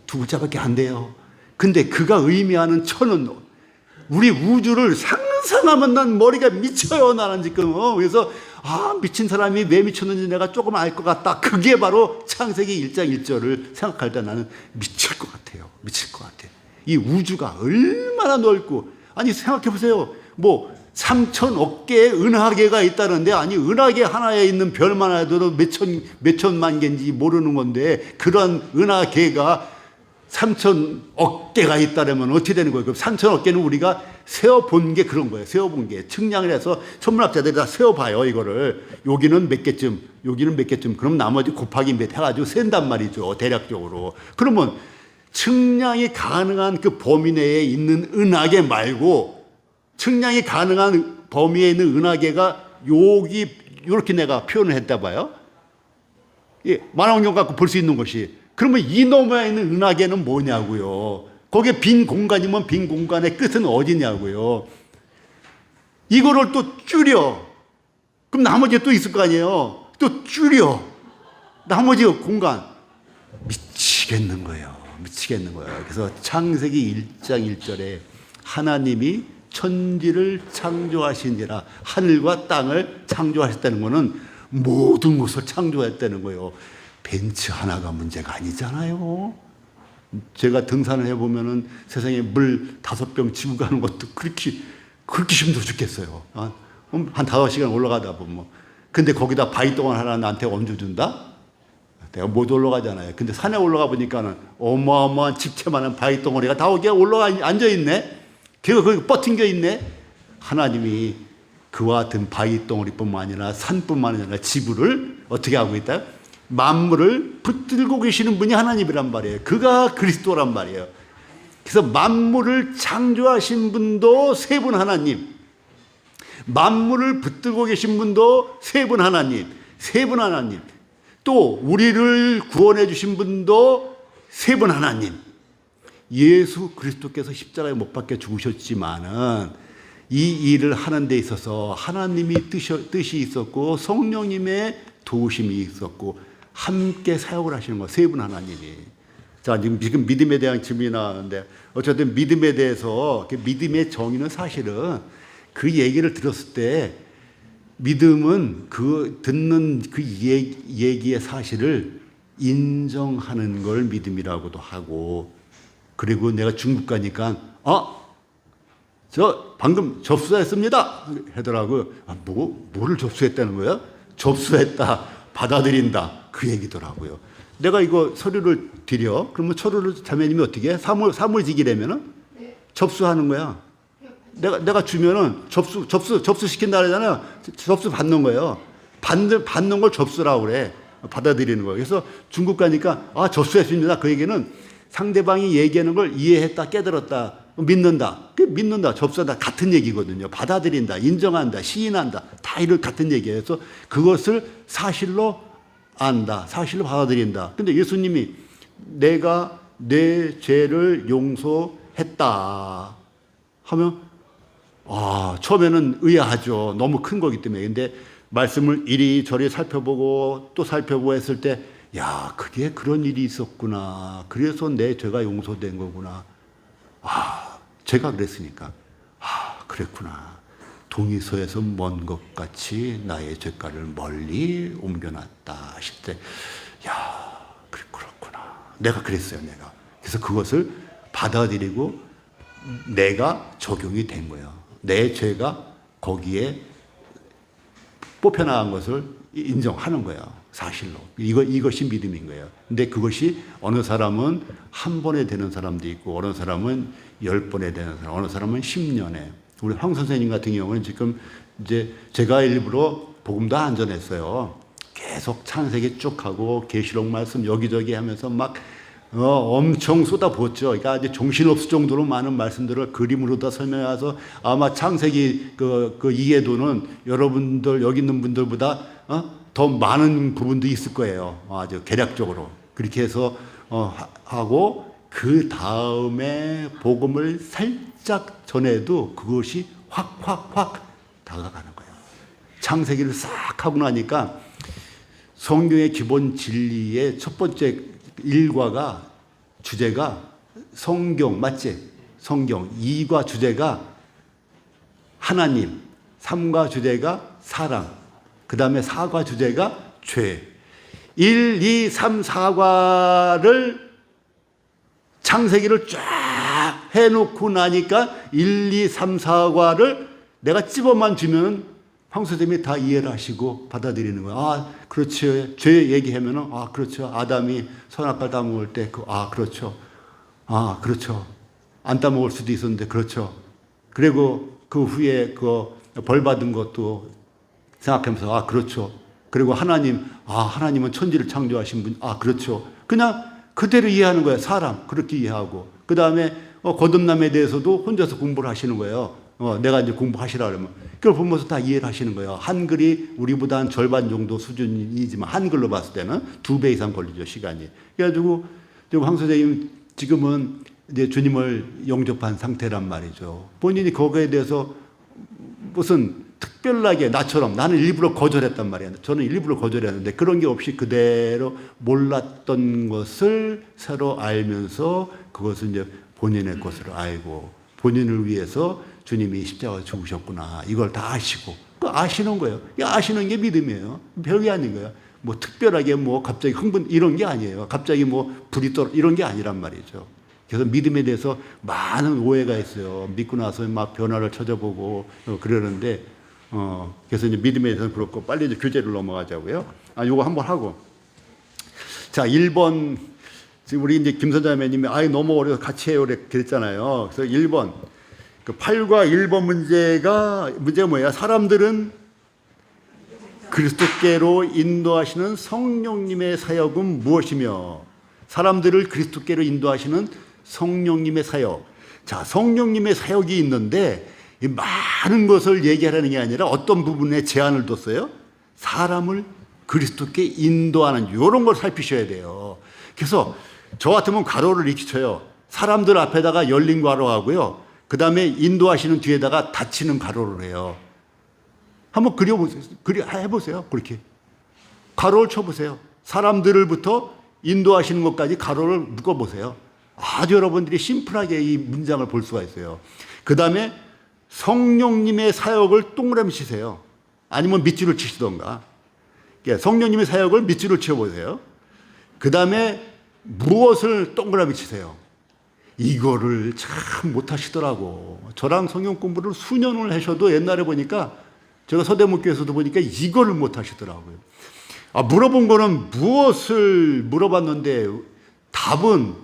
Speaker 1: 두 글자밖에 안 돼요. 근데 그가 의미하는 천은 우리 우주를 상상하면 난 머리가 미쳐요. 나는 지금. 그래서 미친 사람이 왜 미쳤는지 내가 조금 알 것 같다. 그게 바로 창세기 1장 1절을 생각할 때 나는 미칠 것 같아요. 이 우주가 얼마나 넓고, 아니 생각해 보세요. 3천억 개의 은하계가 있다는데, 아니 은하계 하나에 있는 별만 해도 몇 천만 개인지 모르는 건데, 그런 은하계가 3천억 개가 있다면 어떻게 되는 거예요? 그럼 3천억 개는 우리가 세어본 게 그런 거예요. 세어본 게. 측량을 해서 천문학자들이 다 세어봐요, 이거를. 여기는 몇 개쯤, 여기는 몇 개쯤. 그럼 나머지 곱하기 몇 해가지고 센단 말이죠, 대략적으로. 그러면 측량이 가능한 그 범위 내에 있는 은하계 말고, 측량이 가능한 범위에 있는 은하계가 여기, 이렇게 내가 표현을 했다 봐요. 만원경 갖고 볼 수 있는 것이. 그러면 이 너머에 있는 은하계는 뭐냐고요. 거기에 빈 공간이면 빈 공간의 끝은 어디냐고요. 이거를 또 줄여. 그럼 나머지 또 있을 거 아니에요. 또 줄여. 나머지 공간. 미치겠는 거예요. 그래서 창세기 1장 1절에 하나님이 천지를 창조하시니라, 하늘과 땅을 창조하셨다는 것은 모든 것을 창조했다는 거예요. 벤츠 하나가 문제가 아니잖아요. 제가 등산을 해보면은 세상에 물 5병 지고 가는 것도 그렇게 힘들어 죽겠어요. 한 5시간 올라가다 보면. 근데 거기다 바위덩어리 하나 나한테 얹어준다? 내가 못 올라가잖아요. 근데 산에 올라가 보니까는 어마어마한 집채만한 바위덩어리가 다 거기에 올라가 앉아있네? 걔가 거기 뻗팅겨 있네? 하나님이 그와 같은 바위덩어리뿐만 아니라 산뿐만 아니라 지구를 어떻게 하고 있다? 만물을 붙들고 계시는 분이 하나님이란 말이에요. 그가 그리스도란 말이에요. 그래서 만물을 창조하신 분도 세 분 하나님, 만물을 붙들고 계신 분도 세 분 하나님, 또 우리를 구원해 주신 분도 세 분 하나님. 예수 그리스도께서 십자가에 못 박혀 죽으셨지만은 이 일을 하는 데 있어서 하나님이 뜻이 있었고 성령님의 도우심이 있었고 함께 사역을 하시는 거, 세 분 하나님이. 자, 지금 믿음에 대한 질문이 나왔는데, 어쨌든 믿음에 대해서, 믿음의 정의는 사실은 그 얘기를 들었을 때, 믿음은 듣는 그 얘기의 사실을 인정하는 걸 믿음이라고도 하고, 그리고 내가 중국 가니까, 저 방금 접수했습니다 하더라고요. 뭐를 접수했다는 거야? 접수했다, 받아들인다, 그 얘기더라고요. 내가 이거 서류를 드려. 그러면 서류를 자매님이 어떻게 해? 사무직이라면은 접수하는 거야. 내가 주면은 접수 시킨다 그러잖아요. 접수 받는 거예요. 받는 걸 접수라고 그래. 받아들이는 거예요. 그래서 중국 가니까 접수했습니다. 그 얘기는 상대방이 얘기하는 걸 이해했다, 깨달았다, 믿는다. 믿는다, 접수한다. 같은 얘기거든요. 받아들인다, 인정한다, 시인한다. 다 이런 같은 얘기예요. 그래서 그것을 사실로 안다, 사실로 받아들인다. 근데 예수님이 내가 내 죄를 용서했다 하면 처음에는 의아하죠. 너무 큰 거기 때문에. 근데 말씀을 이리저리 살펴보고 또 살펴보고 했을 때, 야, 그게 그런 일이 있었구나. 그래서 내 죄가 용서된 거구나. 제가 그랬으니까. 그랬구나. 동이서에서 먼 것 같이 나의 죄가를 멀리 옮겨놨다 하실 때, 야, 그렇구나. 내가 그랬어요, 내가. 그래서 그것을 받아들이고 내가 적용이 된 거예요. 내 죄가 거기에 뽑혀나간 것을 인정하는 거예요. 사실로. 이것이 믿음인 거예요. 근데 그것이 어느 사람은 한 번에 되는 사람도 있고, 어느 사람은 10번에 되는 사람, 어느 사람은 10년에. 우리 황 선생님 같은 경우는 지금 이제 제가 일부러 복음도 안 전했어요. 계속 창세기 쭉 하고, 계시록 말씀 여기저기 하면서 막 엄청 쏟아붓죠. 그러니까 이제 정신없을 정도로 많은 말씀들을 그림으로 다 설명해서 아마 창세기 그 이해도는 여러분들 여기 있는 분들보다 더 많은 부분도 있을 거예요. 아주 개략적으로 그렇게 해서 하고 그 다음에 복음을 살짝 전해도 그것이 확 다가가는 거예요. 창세기를 싹 하고 나니까 성경의 기본 진리의 첫 번째 일과가 주제가 성경 맞지? 성경 2과 주제가 하나님, 3과 주제가 사랑, 그 다음에 4과 주제가 죄. 1, 2, 3, 4과를 창세기를 쫙 해놓고 나니까 1, 2, 3, 4과를 내가 찝어만 주면 황 선생님이 다 이해를 하시고 받아들이는 거예요. 그렇죠. 죄 얘기하면은, 그렇죠. 아담이 선악과 따먹을 때, 그렇죠. 그렇죠. 안 따먹을 수도 있었는데, 그렇죠. 그리고 그 후에 벌 받은 것도 생각하면서, 그렇죠. 그리고 하나님은 천지를 창조하신 분, 그렇죠. 그냥 그대로 이해하는 거예요. 사람, 그렇게 이해하고. 그 다음에 거듭남에 대해서도 혼자서 공부를 하시는 거예요. 내가 이제 공부하시라 그러면. 그걸 보면서 다 이해를 하시는 거예요. 한글이 우리보다 한 절반 정도 수준이지만 한글로 봤을 때는 2배 이상 걸리죠, 시간이. 그래가지고 황 선생님 지금은 이제 주님을 영접한 상태란 말이죠. 본인이 거기에 대해서 무슨 특별하게 나처럼 나는 일부러 거절했단 말이에요. 저는 일부러 거절했는데 그런 게 없이 그대로 몰랐던 것을 새로 알면서 그것을 이제 본인의 것으로 알고 본인을 위해서 주님이 십자가 죽으셨구나. 이걸 다 아시고. 아시는 거예요. 아시는 게 믿음이에요. 별게 아닌 거예요. 뭐 특별하게 뭐 갑자기 흥분 이런 게 아니에요. 갑자기 뭐 불이 떨어 이런 게 아니란 말이죠. 그래서 믿음에 대해서 많은 오해가 있어요. 믿고 나서 막 변화를 찾아보고 그러는데 그래서 이제 믿음에 대해서는 그렇고 빨리 이제 교재를 넘어가자고요. 요거 한번 하고. 자, 1번 지금 우리 이제 김선자매님이 너무 어려서 같이 해요 그랬잖아요. 그래서 1번 그 8과 1번 문제가 뭐야? 사람들은 그리스도께로 인도하시는 성령님의 사역은 무엇이며 사람들을 그리스도께로 인도하시는 성령님의 사역. 자, 성령님의 사역이 있는데 이 많은 것을 얘기하라는 게 아니라 어떤 부분에 제한을 뒀어요? 사람을 그리스도께 인도하는 이런 걸 살피셔야 돼요. 그래서 저 같으면 괄호를 이렇게 쳐요. 사람들 앞에다가 열린 괄호 하고요. 그 다음에 인도하시는 뒤에다가 닫히는 괄호를 해요. 한번 그려보세요. 해보세요. 그렇게. 괄호를 쳐보세요. 사람들을부터 인도하시는 것까지 괄호를 묶어보세요. 아주 여러분들이 심플하게 이 문장을 볼 수가 있어요. 그 다음에 성령님의 사역을 동그라미 치세요. 아니면 밑줄을 치시던가. 성령님의 사역을 밑줄을 치어보세요. 그 다음에 무엇을 동그라미 치세요. 이거를 참 못하시더라고. 저랑 성경 공부를 수년을 하셔도 옛날에 보니까 제가 서대문교에서도 보니까 이거를 못하시더라고요. 물어본 거는 무엇을 물어봤는데 답은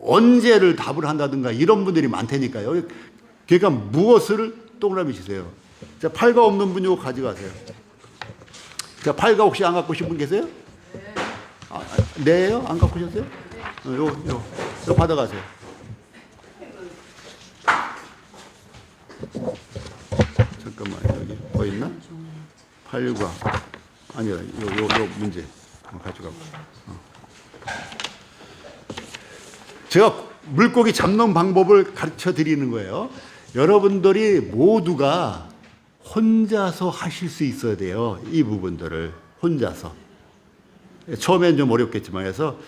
Speaker 1: 언제를 답을 한다든가 이런 분들이 많다니까요. 그러니까 무엇을 동그라미 치세요. 자, 8가 없는 분 이거 가져가세요. 자, 팔과 혹시 안 갖고 오신 분 계세요? 아, 네요? 안 갖고 오셨어요? 요 받아가세요. 잠깐만, 여기 뭐 있나? 팔과 아니요, 요 문제 가져가고. 제가 물고기 잡는 방법을 가르쳐 드리는 거예요. 여러분들이 모두가 혼자서 하실 수 있어야 돼요. 이 부분들을 혼자서. 처음엔 좀 어렵겠지만 해서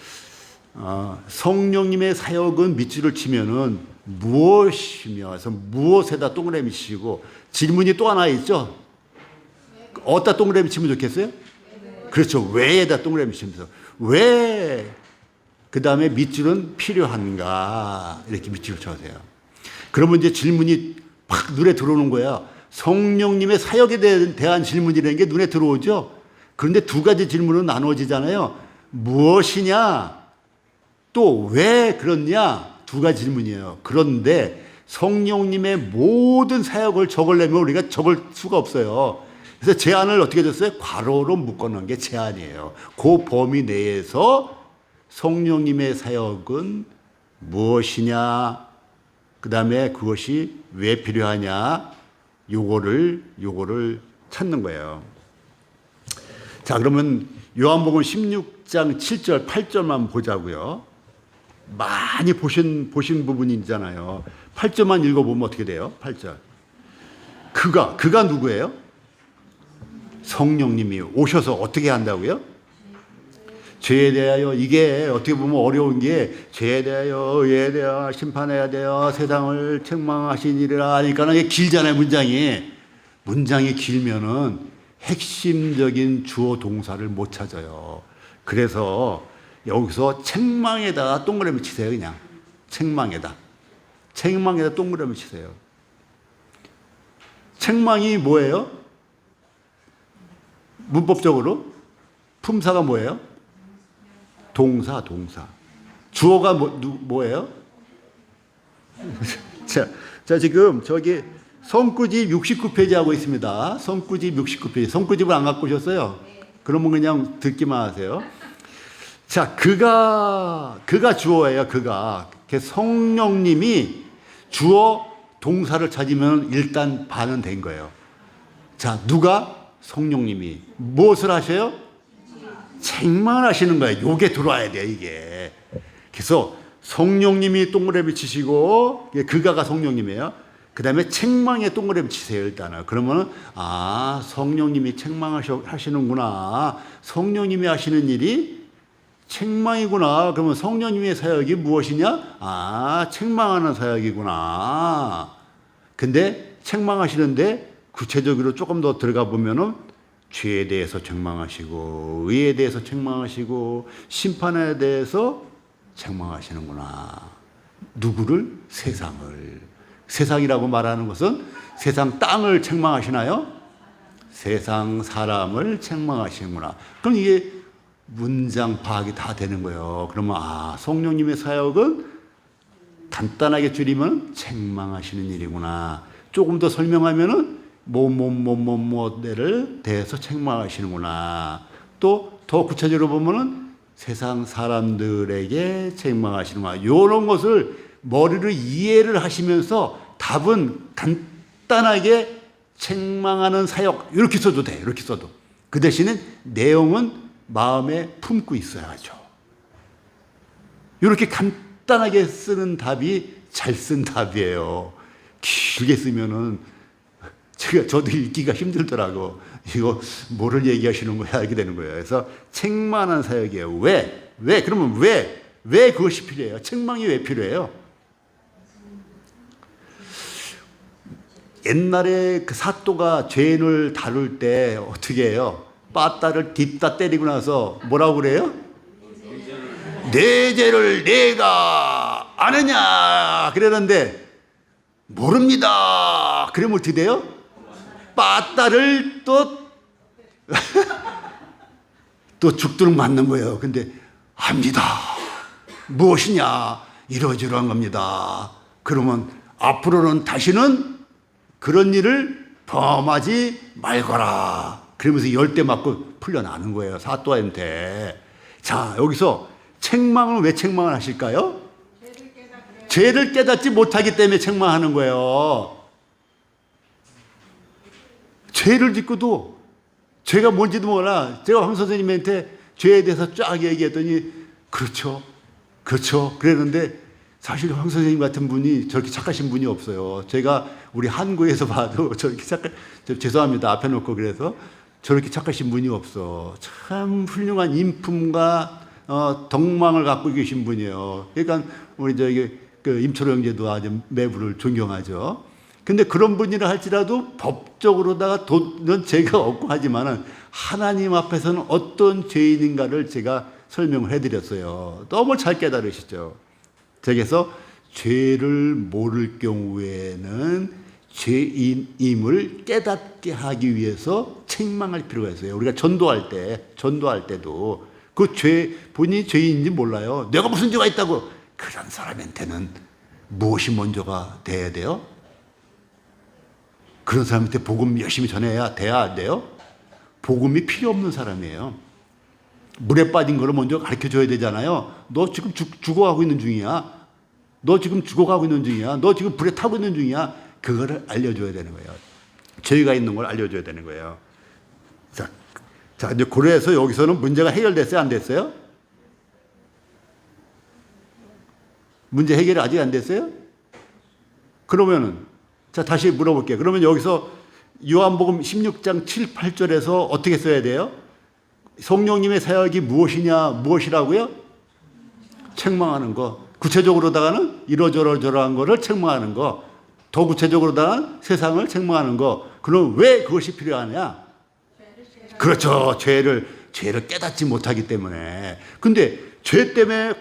Speaker 1: 성령님의 사역은 밑줄을 치면은 무엇이며 해서 무엇에다 동그라미 치시고 질문이 또 하나 있죠. 어디다 동그라미 치면 좋겠어요? 그렇죠. 왜에다 동그라미 치면서 왜 그 다음에 밑줄은 필요한가 이렇게 밑줄을 쳐세요. 그러면 이제 질문이 팍 눈에 들어오는 거야. 성령님의 사역에 대한 질문이라는 게 눈에 들어오죠. 그런데 두 가지 질문은 나눠지잖아요. 무엇이냐 또 왜 그렇냐 두 가지 질문이에요. 그런데 성령님의 모든 사역을 적으려면 우리가 적을 수가 없어요. 그래서 제안을 어떻게 줬어요? 괄호로 묶어놓은 게 제안이에요. 그 범위 내에서 성령님의 사역은 무엇이냐, 그 다음에 그것이 왜 필요하냐, 요거를 찾는 거예요. 자, 그러면 요한복음 16장 7절, 8절만 보자고요. 많이 보신 부분이잖아요. 8절만 읽어보면 어떻게 돼요? 8절. 그가 누구예요? 성령님이 오셔서 어떻게 한다고요? 죄에 대하여, 이게 어떻게 보면 어려운 게 죄에 대하여, 의에 대하여 심판해야 돼요. 세상을 책망하시니라 하니까는 이게 길잖아요, 문장이 길면은 핵심적인 주어 동사를 못 찾아요. 그래서 여기서 책망에다가 동그라미 치세요, 그냥. 책망에다 동그라미 치세요. 책망이 뭐예요? 문법적으로 품사가 뭐예요? 동사. 주어가 뭐예요? 자, 지금 저기 성구집 69페이지 하고 있습니다. 성구집 69페이지. 성구집을 안 갖고 오셨어요? 그러면 그냥 듣기만 하세요. 자, 그가 주어예요, 그가. 성령님이 주어 동사를 찾으면 일단 반은 된 거예요. 자, 누가? 성령님이. 무엇을 하셔요? 책망하시는 거예요. 요게 들어와야 돼요, 이게. 그래서 성령님이 동그라미 치시고, 그가가 성령님이에요. 그 다음에 책망에 동그라미 치세요, 일단은. 그러면은, 성령님이 책망하시는구나. 성령님이 하시는 일이 책망이구나. 그러면 성령님의 사역이 무엇이냐? 책망하는 사역이구나. 근데 책망하시는데 구체적으로 조금 더 들어가 보면은 죄에 대해서 책망하시고, 의에 대해서 책망하시고, 심판에 대해서 책망하시는구나. 누구를? 세상을. 세상이라고 말하는 것은 세상 땅을 책망하시나요? 세상 사람을 책망하시는구나. 그럼 이게 문장 파악이 다 되는 거예요. 그러면 성령님의 사역은 간단하게 줄이면 책망하시는 일이구나. 조금 더 설명하면은 뭐를 대해서 책망하시는구나. 또 더 구체적으로 보면은 세상 사람들에게 책망하시는구나. 이런 것을 머리로 이해를 하시면서 답은 간단하게 책망하는 사역 이렇게 써도 돼. 이렇게 써도. 그 대신에 내용은 마음에 품고 있어야죠. 이렇게 간단하게 쓰는 답이 잘 쓴 답이에요. 길게 쓰면은 저도 읽기가 힘들더라고. 이거 뭐를 얘기하시는 거야? 알게 되는 거예요. 그래서 책망하는 사역이에요. 왜? 그러면 왜 그것이 필요해요? 책망이 왜 필요해요? 옛날에 그 사또가 죄인을 다룰 때 어떻게 해요? 빠따를 뒷다 때리고 나서 뭐라고 그래요? 내 죄를 내가 아느냐? 그러는데 모릅니다. 그러면 어떻게 돼요? 빠따를 또 죽도록 맞는 거예요. 근데 압니다. 무엇이냐? 이러저러한 겁니다. 그러면 앞으로는 다시는 그런 일을 범하지 말거라. 그러면서 10대 맞고 풀려나는 거예요. 사또한테. 자, 여기서 책망을 왜 책망을 하실까요? 죄를 깨닫지 못하기 때문에 책망하는 거예요. 죄를 짓고도 죄가 뭔지도 몰라. 제가 황 선생님한테 죄에 대해서 쫙 얘기했더니 그렇죠. 그랬는데 사실 황 선생님 같은 분이 저렇게 착하신 분이 없어요. 제가 우리 한국에서 봐도 저렇게 죄송합니다. 앞에 놓고 그래서 저렇게 착하신 분이 없어. 참 훌륭한 인품과 덕망을 갖고 계신 분이에요. 그러니까 우리 임철호 형제도 아주 매부를 존경하죠. 근데 그런 분이라 할지라도 법적으로다가 돈은 죄가 없고 하지만은 하나님 앞에서는 어떤 죄인인가를 제가 설명을 해드렸어요. 너무 잘 깨달으시죠. 그래서 죄를 모를 경우에는 죄인임을 깨닫게 하기 위해서 책망할 필요가 있어요. 우리가 전도할 때도 그 본인이 죄인인지 몰라요. 내가 무슨 죄가 있다고. 그런 사람한테는 무엇이 먼저가 돼야 돼요? 그런 사람한테 복음 열심히 전해야 돼야 안 돼요? 복음이 필요 없는 사람이에요. 물에 빠진 거를 먼저 가르쳐 줘야 되잖아요. 너 지금 죽어가고 있는 중이야. 너 지금 불에 타고 있는 중이야. 그거를 알려줘야 되는 거예요. 죄가 있는 걸 알려줘야 되는 거예요. 자, 이제 그래서 여기서는 문제가 해결됐어요? 안 됐어요? 문제 해결이 아직 안 됐어요? 그러면은, 자, 다시 물어볼게요. 그러면 여기서 요한복음 16장 7, 8절에서 어떻게 써야 돼요? 성령님의 사역이 무엇이라고요? 책망하는 거. 구체적으로다가는 이러저러한 거를 책망하는 거. 더 구체적으로다가는 세상을 책망하는 거. 그럼 왜 그것이 필요하냐? 그렇죠. 죄를 깨닫지 못하기 때문에. 근데 죄 때문에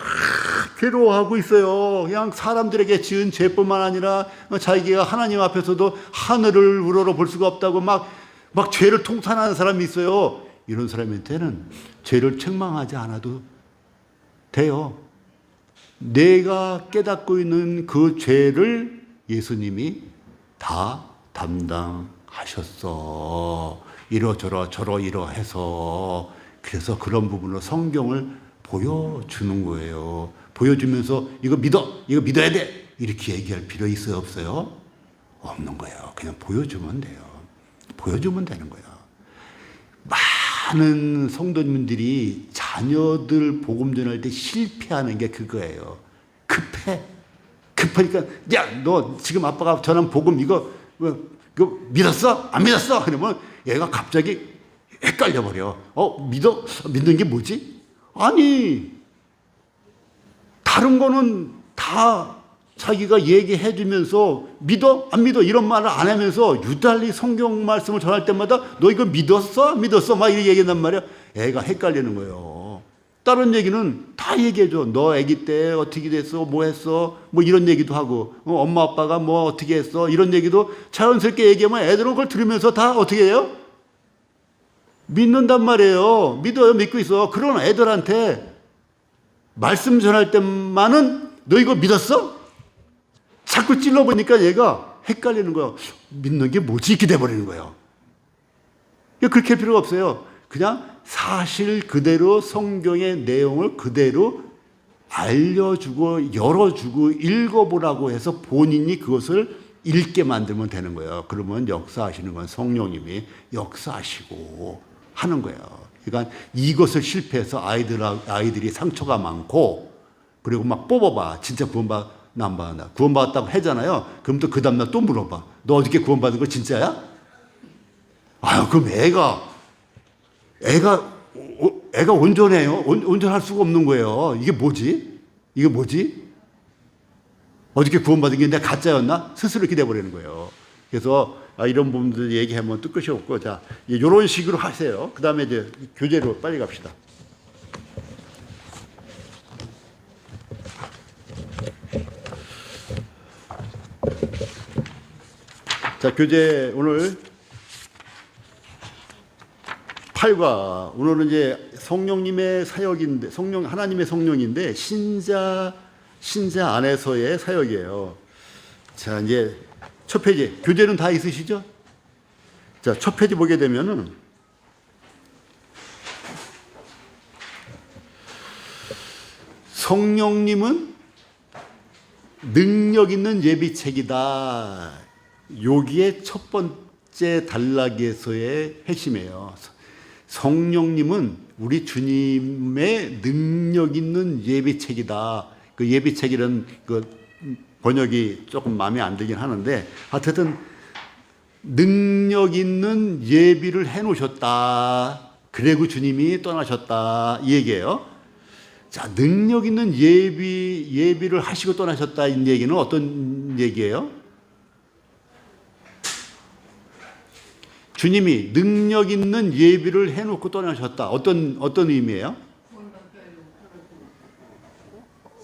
Speaker 1: 괴로워하고 있어요. 그냥 사람들에게 지은 죄뿐만 아니라 자기가 하나님 앞에서도 하늘을 우러러 볼 수가 없다고 막 죄를 통탄하는 사람이 있어요. 이런 사람한테는 죄를 책망하지 않아도 돼요. 내가 깨닫고 있는 그 죄를 예수님이 다 담당하셨어. 이러해서 그래서 그런 부분으로 성경을 보여주는 거예요. 보여주면서 이거 믿어야 돼. 이렇게 얘기할 필요 있어요, 없어요? 없는 거예요. 그냥 보여주면 돼요. 보여주면 되는 거예요. 많은 성도님들이 자녀들 복음 전할 때 실패하는 게 그거예요. 급하니까 야, 너 지금 아빠가 전한 복음 이거 믿었어? 안 믿었어? 그러면 얘가 갑자기 헷갈려 버려. 믿는 게 뭐지? 아니, 다른 거는 다 자기가 얘기해 주면서 믿어? 안 믿어? 이런 말을 안 하면서 유달리 성경 말씀을 전할 때마다 너 이거 믿었어? 안 믿었어? 막 이렇게 얘기한단 말이야. 애가 헷갈리는 거예요. 다른 얘기는 다 얘기해줘. 너 아기 때 어떻게 됐어? 뭐 했어? 뭐 이런 얘기도 하고, 엄마 아빠가 뭐 어떻게 했어? 이런 얘기도 자연스럽게 얘기하면 애들은 그걸 들으면서 다 어떻게 해요? 믿는단 말이에요. 믿어요. 믿고 있어. 그런 애들한테 말씀 전할 때만은 너 이거 믿었어? 자꾸 찔러보니까 얘가 헷갈리는 거야. 믿는 게 뭐지? 이렇게 돼버리는 거예요. 그렇게 할 필요가 없어요. 그냥 사실 그대로 성경의 내용을 그대로 알려주고 열어주고 읽어보라고 해서 본인이 그것을 읽게 만들면 되는 거예요. 그러면 역사하시는 건 성령님이 역사하시고 하는 거예요. 그러니까 이것을 실패해서 아이들이 상처가 많고 그리고 막 뽑아봐. 진짜 구원받나 안 받나. 구원받았다고 하잖아요. 그럼 또 그 다음날 또 물어봐. 너 어저께 구원받은 거 진짜야? 아유, 그럼 애가 온전해요. 온전할 수가 없는 거예요. 이게 뭐지? 어저께 구원받은 게 내가 가짜였나? 스스로 이렇게 돼버리는 거예요. 그래서 이런 부분들 얘기하면 또 끝이 없고, 자, 이런 식으로 하세요. 그 다음에 이제 교재로 빨리 갑시다. 자, 교재 오늘 8과 오늘은 이제 성령님의 사역인데, 하나님의 성령인데 신자 안에서의 사역이에요. 자, 이제 첫 페이지, 교재는 다 있으시죠? 자, 첫 페이지 보게 되면은 성령님은 능력 있는 예비책이다. 여기에 첫 번째 단락에서의 핵심이에요. 성령님은 우리 주님의 능력 있는 예비책이다. 그 예비책이라는 그 번역이 조금 마음에 안 들긴 하는데 하여튼 능력 있는 예비를 해놓으셨다. 그리고 주님이 떠나셨다. 이 얘기예요. 자, 능력 있는 예비를 하시고 떠나셨다. 이 얘기는 어떤 얘기예요? 주님이 능력 있는 예비를 해놓고 떠나셨다. 어떤 의미예요?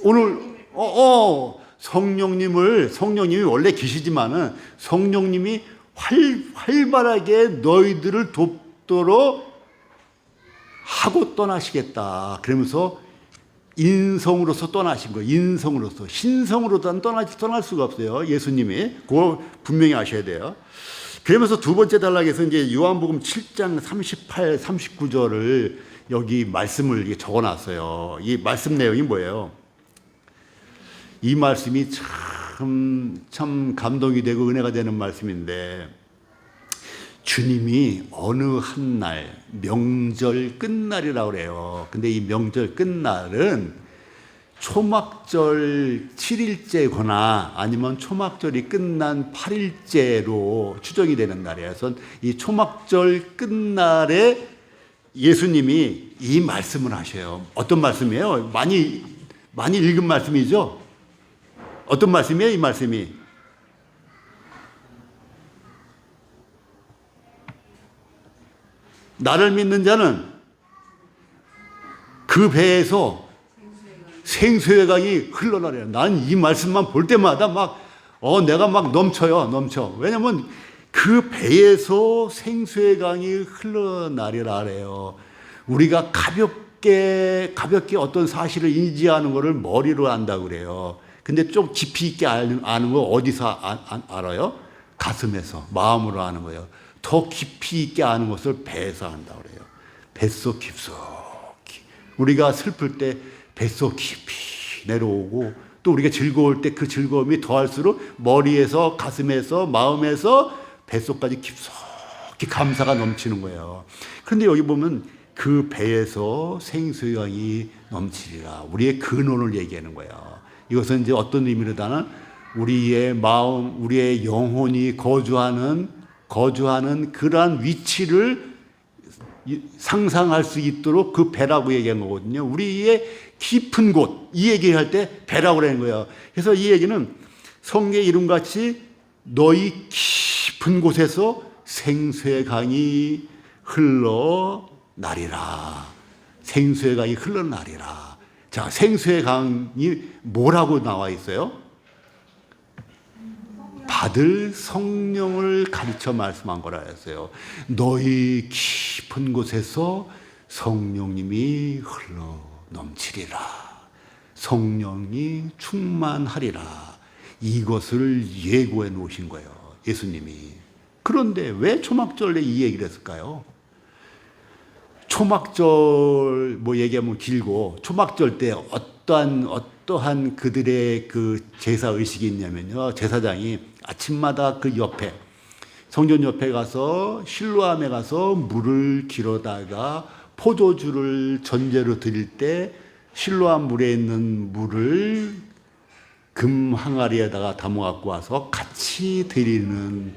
Speaker 1: 오늘 성령님이 원래 계시지만은 성령님이 활발하게 너희들을 돕도록 하고 떠나시겠다. 그러면서 인성으로서 떠나신 거예요. 인성으로서. 신성으로는 떠날 수가 없어요. 예수님이. 그거 분명히 아셔야 돼요. 그러면서 두 번째 단락에서 이제 요한복음 7장 38, 39절을 여기 말씀을 적어 놨어요. 이 말씀 내용이 뭐예요? 이 말씀이 참 감동이 되고 은혜가 되는 말씀인데, 주님이 어느 한 날 명절 끝날이라고 그래요. 근데 이 명절 끝날은 초막절 7일째거나 아니면 초막절이 끝난 8일째로 추정이 되는 날이에요. 그래서 이 초막절 끝날에 예수님이 이 말씀을 하셔요. 어떤 말씀이에요? 많이 읽은 말씀이죠? 어떤 말씀이에요, 이 말씀이? 나를 믿는 자는 그 배에서 생수의 강이 흘러나래요. 난 이 말씀만 볼 때마다 내가 넘쳐. 왜냐면 그 배에서 생수의 강이 흘러나리라래요. 우리가 가볍게 어떤 사실을 인지하는 것을 머리로 안다고 그래요. 근데 좀 깊이 있게 아는 거 어디서 알아요? 가슴에서, 마음으로 아는 거예요. 더 깊이 있게 아는 것을 배에서 한다고 그래요. 뱃속 깊숙이. 우리가 슬플 때 뱃속 깊이 내려오고, 또 우리가 즐거울 때 그 즐거움이 더할수록 머리에서, 가슴에서, 마음에서 뱃속까지 깊숙이 감사가 넘치는 거예요. 그런데 여기 보면 그 배에서 생수의 강이 넘치리라. 우리의 근원을 얘기하는 거예요. 이것은 이제 어떤 의미로다는 우리의 마음, 우리의 영혼이 거주하는 그러한 위치를 상상할 수 있도록 그 배라고 얘기한 거거든요. 우리의 깊은 곳, 이 얘기할 때 배라고 그러는 거예요. 그래서 이 얘기는 성경의 이름같이 너희 깊은 곳에서 생수의 강이 흘러나리라. 생수의 강이 흘러나리라. 자, 생수의 강이 뭐라고 나와 있어요? 받을 성령을 가르쳐 말씀한 거라 했어요. 너희 깊은 곳에서 성령님이 흘러 넘치리라. 성령이 충만하리라. 이것을 예고해 놓으신 거예요. 예수님이. 그런데 왜 초막절에 이 얘기를 했을까요? 초막절 얘기하면 길고, 초막절 때 어떠한 그들의 그 제사 의식이 있냐면요. 제사장이 아침마다 그 옆에, 성전 옆에 가서 실로암에 가서 물을 길어다가 포도주를 전제로 드릴 때 실로암 물에 있는 물을 금 항아리에다가 담아 갖고 와서 같이 드리는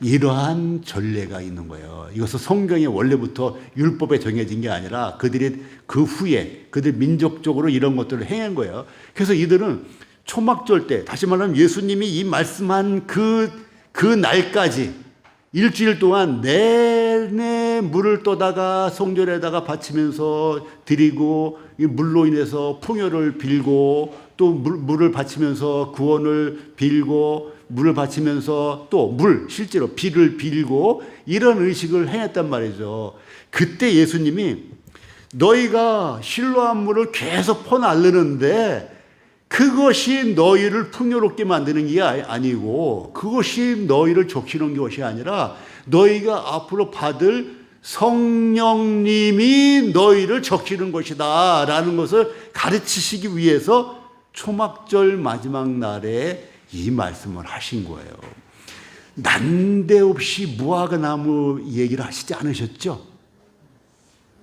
Speaker 1: 이러한 전례가 있는 거예요. 이것은 성경에 원래부터 율법에 정해진 게 아니라 그들이 그 후에 그들 민족적으로 이런 것들을 행한 거예요. 그래서 이들은 초막절 때, 다시 말하면 예수님이 이 말씀한 그 날까지 일주일 동안 내내 물을 떠다가 성전에다가 바치면서 드리고, 이 물로 인해서 풍요를 빌고, 또 물을 바치면서 구원을 빌고, 물을 바치면서 또 실제로 비를 빌고, 이런 의식을 행했단 말이죠. 그때 예수님이 너희가 실로암 물을 계속 퍼나르는데 그것이 너희를 풍요롭게 만드는 게 아니고, 그것이 너희를 적시는 것이 아니라 너희가 앞으로 받을 성령님이 너희를 적시는 것이다 라는 것을 가르치시기 위해서 초막절 마지막 날에 이 말씀을 하신 거예요. 난데없이 무화과나무 얘기를 하시지 않으셨죠?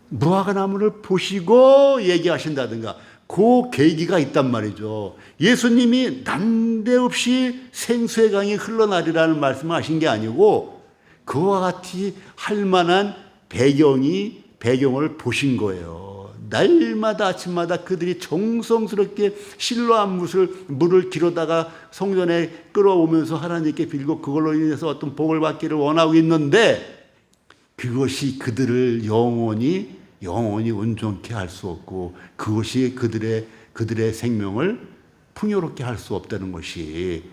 Speaker 1: 무화과나무를 보시고 얘기하신다든가 그 계기가 있단 말이죠. 예수님이 난데없이 생수의 강이 흘러나리라는 말씀을 하신 게 아니고 그와 같이 할 만한 배경을 보신 거예요. 날마다 아침마다 그들이 정성스럽게 실로암 물을 기르다가 성전에 끌어오면서 하나님께 빌고 그걸로 인해서 어떤 복을 받기를 원하고 있는데 그것이 그들을 영원히 온전케 할 수 없고 그것이 그들의 생명을 풍요롭게 할 수 없다는 것이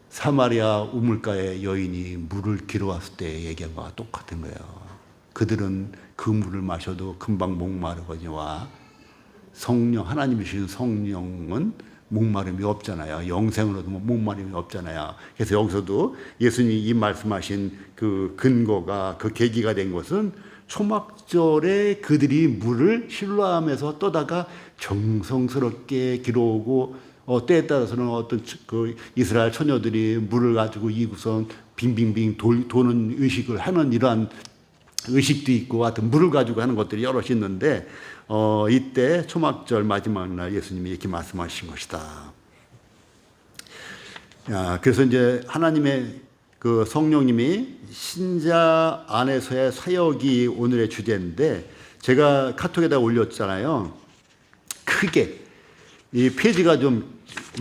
Speaker 1: 사마리아 우물가의 여인이 물을 길어왔을 때 얘기한 거와 똑같은 거예요. 그들은 그 물을 마셔도 금방 목마르거니와 성령, 하나님이 주신 성령은 목마름이 없잖아요. 영생으로도 목마름이 없잖아요. 그래서 여기서도 예수님이 이 말씀하신 그 근거가, 그 계기가 된 것은 초막절에 그들이 물을 실로암에서 떠다가 정성스럽게 길어오고 때에 따라서는 어떤 그 이스라엘 처녀들이 물을 가지고 이구선 빙빙빙 도는 의식을 하는 이러한 의식도 있고 하여튼 물을 가지고 하는 것들이 여럿이 있는데 이때 초막절 마지막 날 예수님이 이렇게 말씀하신 것이다. 그래서 이제 하나님의 그 성령님이 신자 안에서의 사역이 오늘의 주제인데 제가 카톡에다 올렸잖아요. 크게 이 페이지가 좀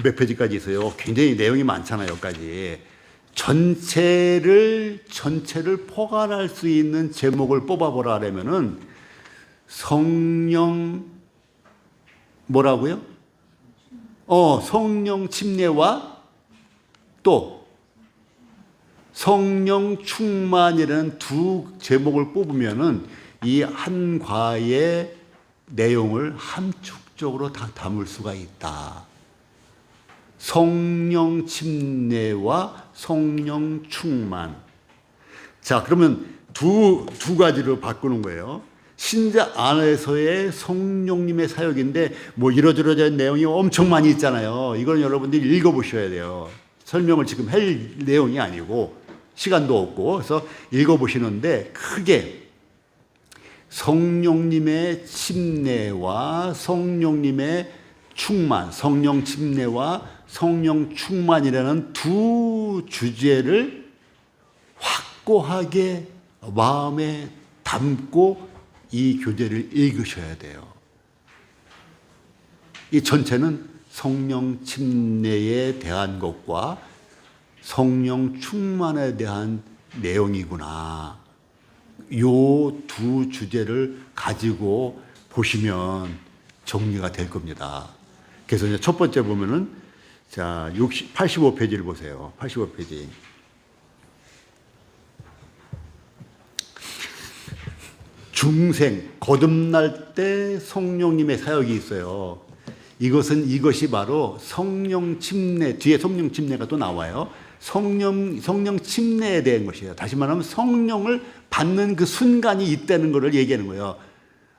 Speaker 1: 몇 페이지까지 있어요. 굉장히 내용이 많잖아요. 여기까지. 전체를 포괄할 수 있는 제목을 뽑아보라 하려면은 성령 뭐라고요? 성령 침례와 또 성령 충만이라는 두 제목을 뽑으면은 이 한 과의 내용을 함축적으로 다 담을 수가 있다. 성령 침례와 성령 충만. 자, 그러면 두 가지로 바꾸는 거예요. 신자 안에서의 성령님의 사역인데 뭐 이러저러한 내용이 엄청 많이 있잖아요. 이건 여러분들이 읽어보셔야 돼요. 설명을 지금 할 내용이 아니고 시간도 없고 그래서 읽어보시는데 크게 성령님의 침례와 성령님의 충만, 성령 침례와 성령 충만이라는 두 주제를 확고하게 마음에 담고 이 교재를 읽으셔야 돼요. 이 전체는 성령 침례에 대한 것과 성령 충만에 대한 내용이구나. 요 두 주제를 가지고 보시면 정리가 될 겁니다. 그래서 이제 첫 번째 보면은 자, 85페이지를 보세요. 85페이지. 중생, 거듭날 때 성령님의 사역이 있어요. 이것이 바로 성령 침례, 뒤에 성령 침례가 또 나와요. 성령 침례에 대한 것이에요. 다시 말하면 성령을 받는 그 순간이 있다는 것을 얘기하는 거예요.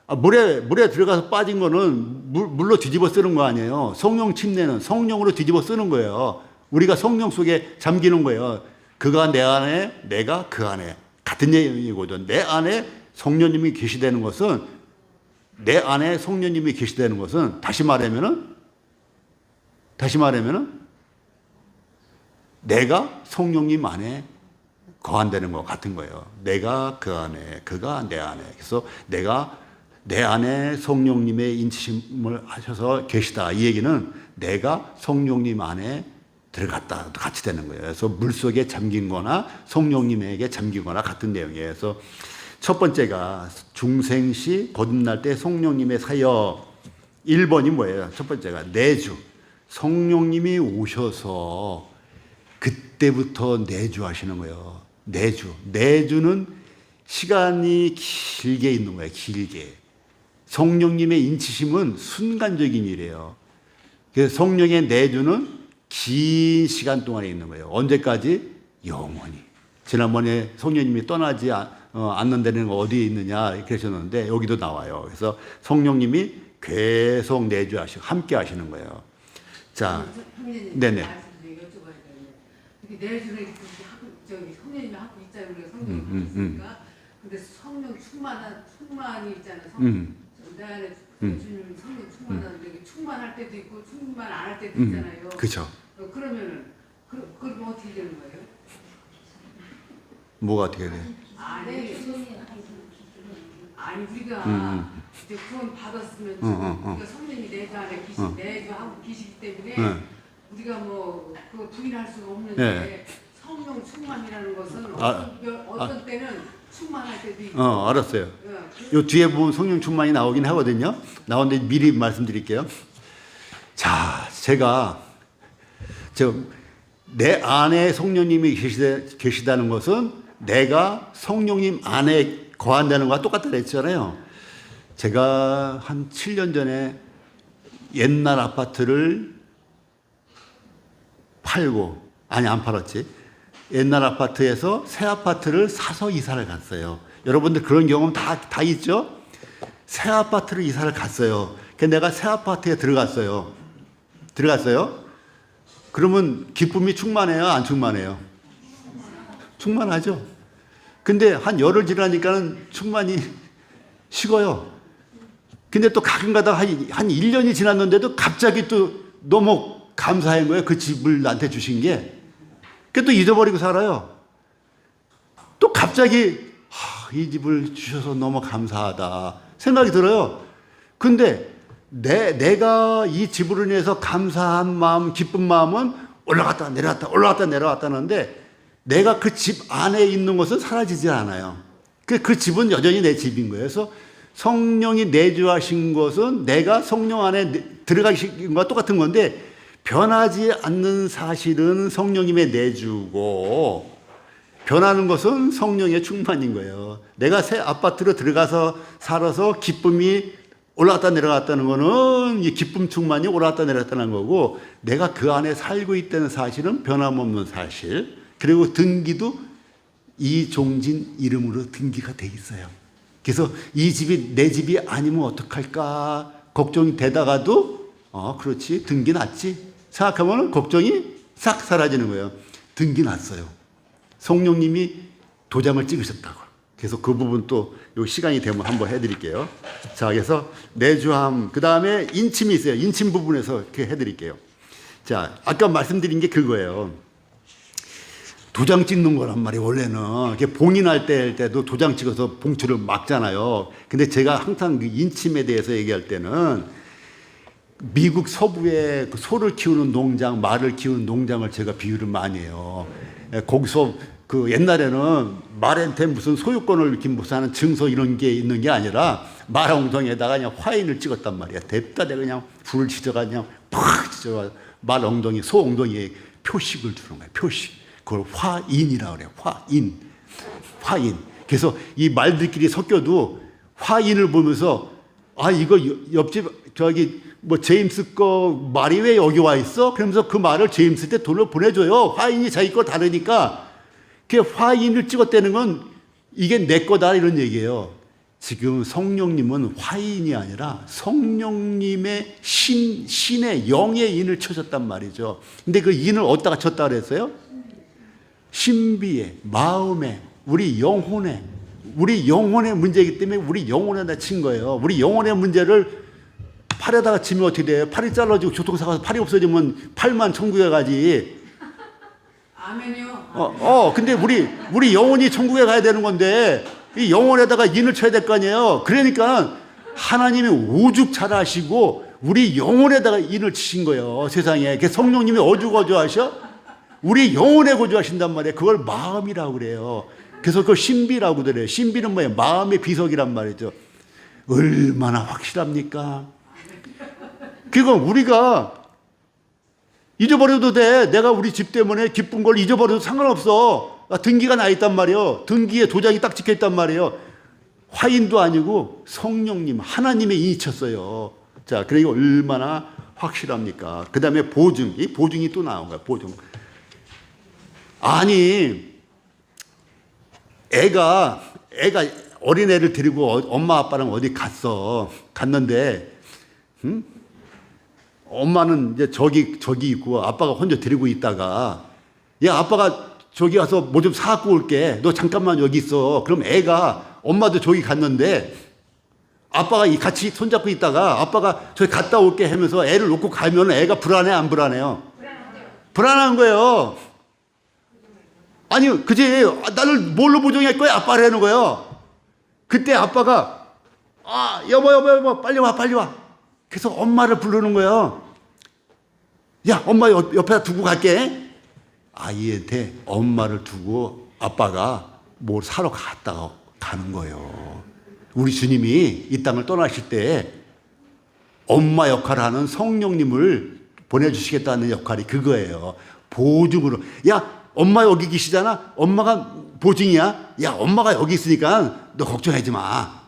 Speaker 1: 물에 들어가서 빠진 거는 물로 뒤집어 쓰는 거 아니에요. 성령 침례는 성령으로 뒤집어 쓰는 거예요. 우리가 성령 속에 잠기는 거예요. 그가 내 안에, 내가 그 안에. 같은 얘기거든. 내 안에 성령님이 계시다는 것은, 내 안에 성령님이 계시다는 것은, 다시 말하면은, 내가 성령님 안에 거한다는 것 같은 거예요. 내가 그 안에, 그가 내 안에. 그래서 내가 내 안에 성령님의 인치심을 하셔서 계시다. 이 얘기는 내가 성령님 안에 들어갔다. 같이 되는 거예요. 그래서 물속에 잠긴 거나 성령님에게 잠기거나 같은 내용이에요. 그래서 첫 번째가 중생시 거듭날 때 성령님의 사역. 1번이 뭐예요? 첫 번째가 내주. 성령님이 오셔서 그때부터 내주하시는 거예요. 내주는 시간이 길게 있는 거예요. 길게. 성령님의 인치심은 순간적인 일이에요. 그래서 성령의 내주는 긴 시간 동안에 있는 거예요. 언제까지? 영원히. 지난번에 성령님이 앉는 데는 어디에 있느냐 그러셨는데 여기도 나와요. 그래서 성령님이 계속 내주하시고 함께 하시는 거예요. 자, 네네.
Speaker 3: 여쭤봐야 되는데 이렇게 내주는 이렇게 하고 저기 성령님이 하고 있잖아요. 우리가 성령 있으니까. 근데 성령 충만이 있잖아요. 내 안에 주님 성령 충만하는데 충만할 때도 있고 충만 안 할 때도 있잖아요.
Speaker 1: 그렇죠.
Speaker 3: 그러면은 그럼 어떻게 되는 거예요?
Speaker 1: 뭐가 어떻게 돼?
Speaker 3: 아니 우리가 이제 구원 받았으면 우리가 성령이 내주 안에 내주하고 계시기 때문에 우리가 뭐 그거 부인할 수가 없는데 성령 충만이라는 것은 어떤 때는 충만할 때도 있고.
Speaker 1: 알았어요. 요 뒤에 보면 성령 충만이 나오긴 하거든요. 나오는데 미리 말씀드릴게요. 자, 제가 내 안에 성령님이 계시다는 것은 내가 성령님 안에 거한다는 거와 똑같다 그랬잖아요. 제가 한 7년 전에 옛날 아파트를 팔고, 아니 안 팔았지. 옛날 아파트에서 새 아파트를 사서 이사를 갔어요. 여러분들 그런 경험 다 있죠? 새 아파트를 이사를 갔어요. 그래서 내가 새 아파트에 들어갔어요. 그러면 기쁨이 충만해요? 안 충만해요? 충만하죠? 근데 한 열흘 지나니까는 충만이 식어요. 근데 또 가끔가다 한 1년이 지났는데도 갑자기 또 너무 감사한 거예요. 그 집을 나한테 주신 게. 또 잊어버리고 살아요. 또 갑자기 이 집을 주셔서 너무 감사하다 생각이 들어요. 근데 내가 이 집으로 인해서 감사한 마음, 기쁜 마음은 올라갔다 내려갔다는데 내가 그 집 안에 있는 것은 사라지지 않아요. 그 집은 여전히 내 집인 거예요. 그래서 성령이 내주하신 것은 내가 성령 안에 들어가신 것과 똑같은 건데 변하지 않는 사실은 성령님의 내주고 변하는 것은 성령의 충만인 거예요. 내가 새 아파트로 들어가서 살아서 기쁨이 올라갔다 내려갔다는 거는 이 기쁨 충만이 올라갔다 내려갔다는 거고 내가 그 안에 살고 있다는 사실은 변함없는 사실. 그리고 등기도 이종진 이름으로 등기가 돼 있어요. 그래서 이 집이 내 집이 아니면 어떡할까 걱정이 되다가도 그렇지 등기 났지 생각하면 걱정이 싹 사라지는 거예요. 등기 났어요. 성령님이 도장을 찍으셨다고. 그래서 그 부분 또 요 시간이 되면 한번 해드릴게요. 자, 그래서 내주함 그 다음에 인침이 있어요. 인침 부분에서 이렇게 해드릴게요. 자, 아까 말씀드린 게 그거예요. 도장 찍는 거란 말이에요. 원래는 이렇게 봉인할 때도 도장 찍어서 봉투를 막잖아요. 근데 제가 항상 그 인침에 대해서 얘기할 때는 미국 서부에 그 소를 키우는 농장, 말을 키우는 농장을 제가 비유를 많이 해요. 거기서 그 옛날에는 말한테 무슨 소유권을 이렇게 무슨 하는 증서 이런 게 있는 게 아니라 말 엉덩이에다가 그냥 화인을 찍었단 말이야. 냅다 내가 그냥 불을 지져가 그냥 팍 지져가 말 엉덩이, 소 엉덩이에 표식을 주는 거야. 표식. 그걸 화인이라고 그래요. 화인. 그래서 이 말들끼리 섞여도 화인을 보면서 이거 옆집 뭐 제임스 거 말이 왜 여기 와 있어? 그러면서 그 말을 제임스한테 돈을 보내줘요. 화인이 자기 거 다르니까. 그 화인을 찍었다는 건 이게 내 거다 이런 얘기예요. 지금 성령님은 화인이 아니라 성령님의 신의 영의 인을 쳐줬단 말이죠. 근데 그 인을 어디다가 쳤다 그랬어요? 신비에, 마음에, 우리 영혼의 문제이기 때문에 우리 영혼에다 친 거예요. 우리 영혼의 문제를 팔에다가 치면 어떻게 돼요? 팔이 잘라지고 교통사고에서 팔이 없어지면 팔만 천국에 가지.
Speaker 3: 아멘이요.
Speaker 1: 근데 우리 영혼이 천국에 가야 되는 건데 이 영혼에다가 인을 쳐야 될 거 아니에요. 그러니까 하나님이 오죽 잘하시고 우리 영혼에다가 인을 치신 거예요. 세상에. 성령님이 어죽어죽하셔? 우리 영혼에 거주하신단 말이에요. 그걸 마음이라고 그래요. 그래서 그걸 신비라고 그래요. 신비는 뭐예요? 마음의 비석이란 말이죠. 얼마나 확실합니까? 그건 우리가 잊어버려도 돼. 내가 우리 집 때문에 기쁜 걸 잊어버려도 상관없어. 등기가 나 있단 말이에요. 등기에 도장이 딱 찍혀 있단 말이에요. 화인도 아니고 성령님, 하나님의 인이 쳤어요. 자, 그러니까 얼마나 확실합니까? 그 다음에 보증. 이 보증이 또 나온 거야. 보증. 아니, 애가 애가 어린애를 데리고 엄마 아빠랑 어디 갔는데 엄마는 이제 저기 있고 아빠가 혼자 데리고 있다가 야 아빠가 저기 가서 뭐 좀 사갖고 올게. 너 잠깐만 여기 있어. 그럼 애가 엄마도 저기 갔는데 아빠가 같이 손잡고 있다가 아빠가 저기 갔다 올게 하면서 애를 놓고 가면 애가 불안해 안 불안해요? 불안한 거예요. 아니 그지 나를 뭘로 보정할 거야 아빠라는 거예요. 그때 아빠가 여보 빨리 와. 그래서 엄마를 부르는 거예요. 야 엄마 옆에다 두고 갈게. 아이한테 엄마를 두고 아빠가 뭘 사러 갔다가 가는 거예요. 우리 주님이 이 땅을 떠나실 때 엄마 역할을 하는 성령님을 보내주시겠다는 역할이 그거예요. 보증으로. 야 엄마 여기 계시잖아. 엄마가 보증이야. 야 엄마가 여기 있으니까 너 걱정하지 마.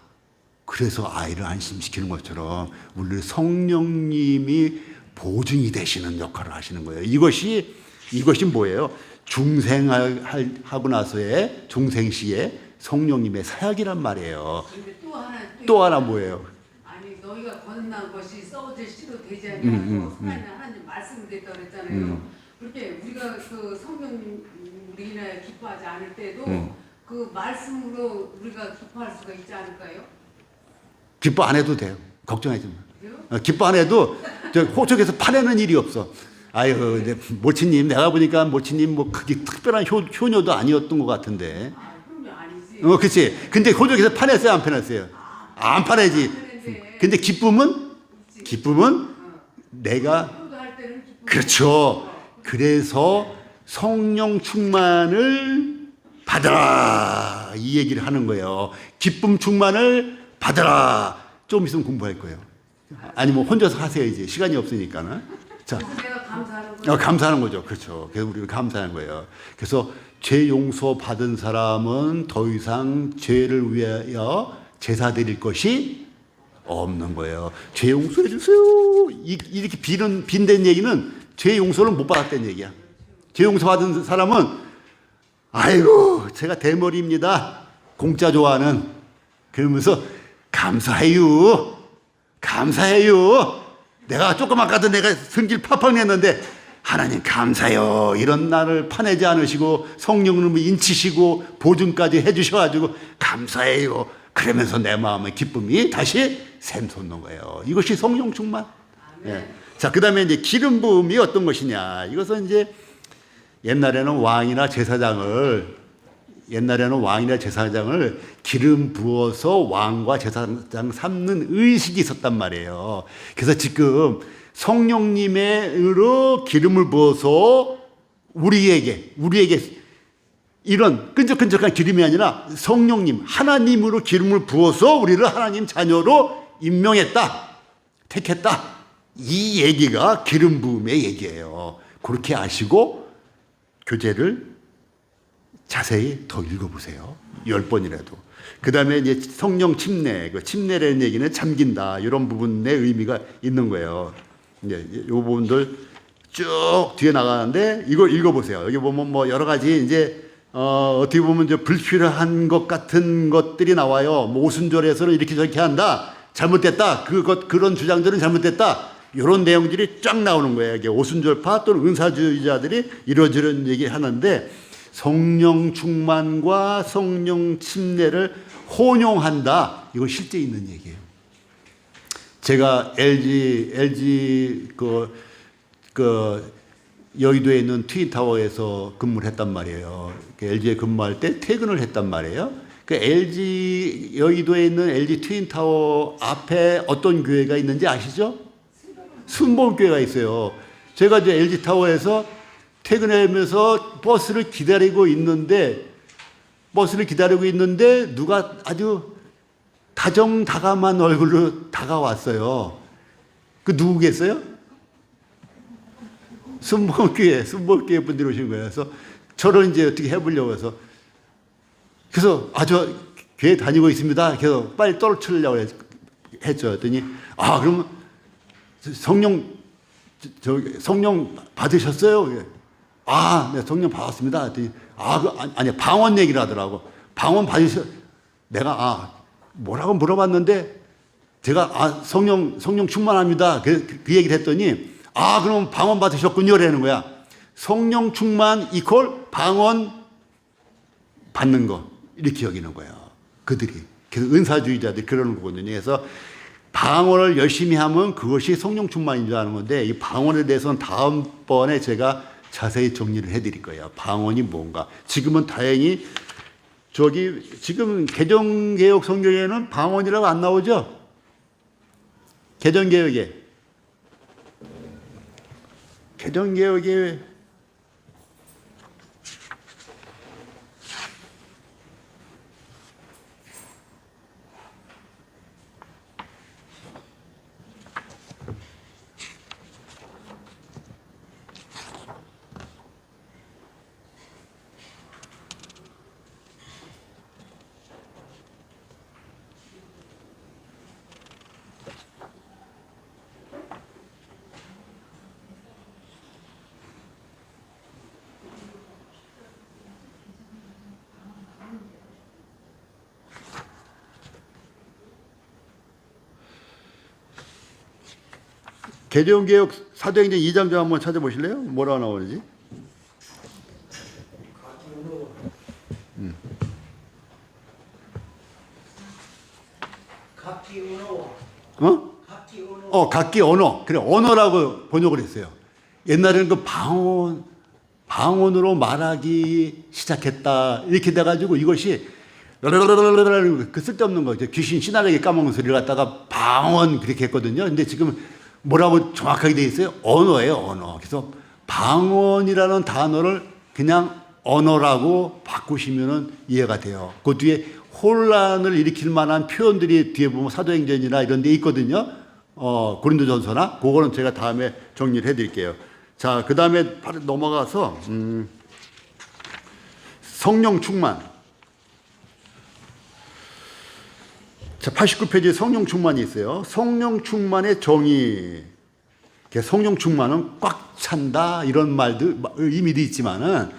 Speaker 1: 그래서 아이를 안심시키는 것처럼 우리 성령님이 보증이 되시는 역할을 하시는 거예요. 이것이 뭐예요? 중생하고 나서의 중생시의 성령님의 사역이란 말이에요.
Speaker 3: 근데
Speaker 1: 또 하나 뭐예요?
Speaker 3: 아니 너희가 거듭난 것이 썩어질 시도 되지 않냐고 하나님 말씀을 드렸다 그랬잖아요. 그렇게 우리가 그 성령 우리나 기뻐하지 않을 때도 그 말씀으로 우리가 기뻐할 수가 있지 않을까요?
Speaker 1: 기뻐 안 해도 돼요. 걱정하지 마.
Speaker 3: 그래요?
Speaker 1: 기뻐 안 해도 저 호적에서 파내는 일이 없어. 아유, 모치님 내가 보니까 모치님 뭐 그게 특별한 효녀도 아니었던 것 같은데.
Speaker 3: 그럼요 아니지.
Speaker 1: 그렇지. 근데 호적에서 파냈어요, 안 파냈어요? 안 파내지. 근데 기쁨은 내가
Speaker 3: 효도할 때는 기쁨.
Speaker 1: 그렇죠. 그래서 성령 충만을 받아라 이 얘기를 하는 거예요. 기쁨 충만을 받아라. 좀 있으면 공부할 거예요. 아니면 혼자서 하세요 이제 시간이 없으니까는. 자,
Speaker 3: 그래서 내가 감사하는 거예요.
Speaker 1: 감사하는 거죠. 그렇죠. 그래서 우리가 감사하는 거예요. 그래서 죄 용서 받은 사람은 더 이상 죄를 위하여 제사 드릴 것이 없는 거예요. 죄 용서해 주세요. 이렇게 빈된 얘기는 죄 용서를 못 받았다는 얘기야. 죄 용서 받은 사람은 아이고 제가 대머리입니다. 공짜 좋아하는 그러면서 감사해요. 내가 조금 아까도 내가 성질 팍팍 냈는데 하나님 감사해요. 이런 날을 파내지 않으시고 성령을 인치시고 보증까지 해주셔가지고 감사해요. 그러면서 내 마음의 기쁨이 다시 샘솟는 거예요. 이것이 성령 충만. 예. 자, 그 다음에 이제 기름 부음이 어떤 것이냐. 이것은 이제 옛날에는 왕이나 제사장을 기름 부어서 왕과 제사장 삼는 의식이 있었단 말이에요. 그래서 지금 성령님으로 기름을 부어서 우리에게 이런 끈적끈적한 기름이 아니라 성령님, 하나님으로 기름을 부어서 우리를 하나님 자녀로 임명했다, 택했다. 이 얘기가 기름 부음의 얘기예요. 그렇게 아시고 교재를 자세히 더 읽어보세요. 10번이라도. 그 다음에 이제 성령 침례, 그 침례라는 얘기는 잠긴다. 이런 부분의 의미가 있는 거예요. 이제 이 부분들 쭉 뒤에 나가는데 이걸 읽어보세요. 여기 보면 뭐 여러 가지 이제 어떻게 보면 이제 불필요한 것 같은 것들이 나와요. 뭐 오순절에서는 이렇게 저렇게 한다. 잘못됐다. 그런 주장들은 잘못됐다. 이런 내용들이 쫙 나오는 거예요. 이게 오순절파 또는 은사주의자들이 이러저런 얘기 하는데 성령 충만과 성령 침례를 혼용한다. 이거 실제 있는 얘기예요. 제가 LG 여의도에 있는 트윈타워에서 근무를 했단 말이에요. LG에 근무할 때 퇴근을 했단 말이에요. LG 여의도에 있는 LG 트윈타워 앞에 어떤 교회가 있는지 아시죠? 순복음교회가 있어요. 제가 이제 LG 타워에서 퇴근하면서 버스를 기다리고 있는데 누가 아주 다정다감한 얼굴로 다가왔어요. 그 누구겠어요? 순복음교회 분들이 오신 거예요. 그래서 저를 이제 어떻게 해보려고 해서 저 교회 다니고 있습니다. 그래서 빨리 떨어뜨리려고 했죠. 했더니 그러면 성령 받으셨어요? 네, 성령 받았습니다. 했더니 아니 방언 얘기를 하더라고. 방언 내가 뭐라고 물어봤는데 제가 성령 충만합니다. 그 얘기를 했더니 그럼 방언 받으셨군요. 라는 거야. 성령 충만 이퀄 방언 받는 거 이렇게 여기는 거예요. 그들이. 그래서 은사주의자들이 그러는 거거든요. 그래서 방언을 열심히 하면 그것이 성령 충만인 줄 아는 건데 이 방언에 대해서는 다음번에 제가 자세히 정리를 해드릴 거예요. 방언이 뭔가. 지금은 다행히 지금 개정개혁 성경에는 방언이라고 안 나오죠? 개정개혁에 개정개혁 사도행전 2장 좀 한번 찾아보실래요? 뭐라고 나오는지?
Speaker 5: 각기 언어와 각기 언어.
Speaker 1: 각기 언어. 그래, 언어라고 번역을 했어요. 옛날에는 그 방언으로 말하기 시작했다. 이렇게 돼가지고 이것이 그 쓸데없는 거, 귀신 씨나라게 까먹는 소리를 갖다가 방언 그렇게 했거든요. 근데 지금 뭐라고 정확하게 돼 있어요? 언어예요, 언어. 그래서 방언이라는 단어를 그냥 언어라고 바꾸시면 이해가 돼요. 그 뒤에 혼란을 일으킬 만한 표현들이 뒤에 보면 사도행전이나 이런 데 있거든요. 고린도전서나. 그거는 제가 다음에 정리를 해드릴게요. 자, 그 다음에 바로 넘어가서 성령 충만. 자, 89페이지에 성령 충만이 있어요. 성령 충만의 정의. 성령 충만은 꽉 찬다 이런 말들 의미도 있지만은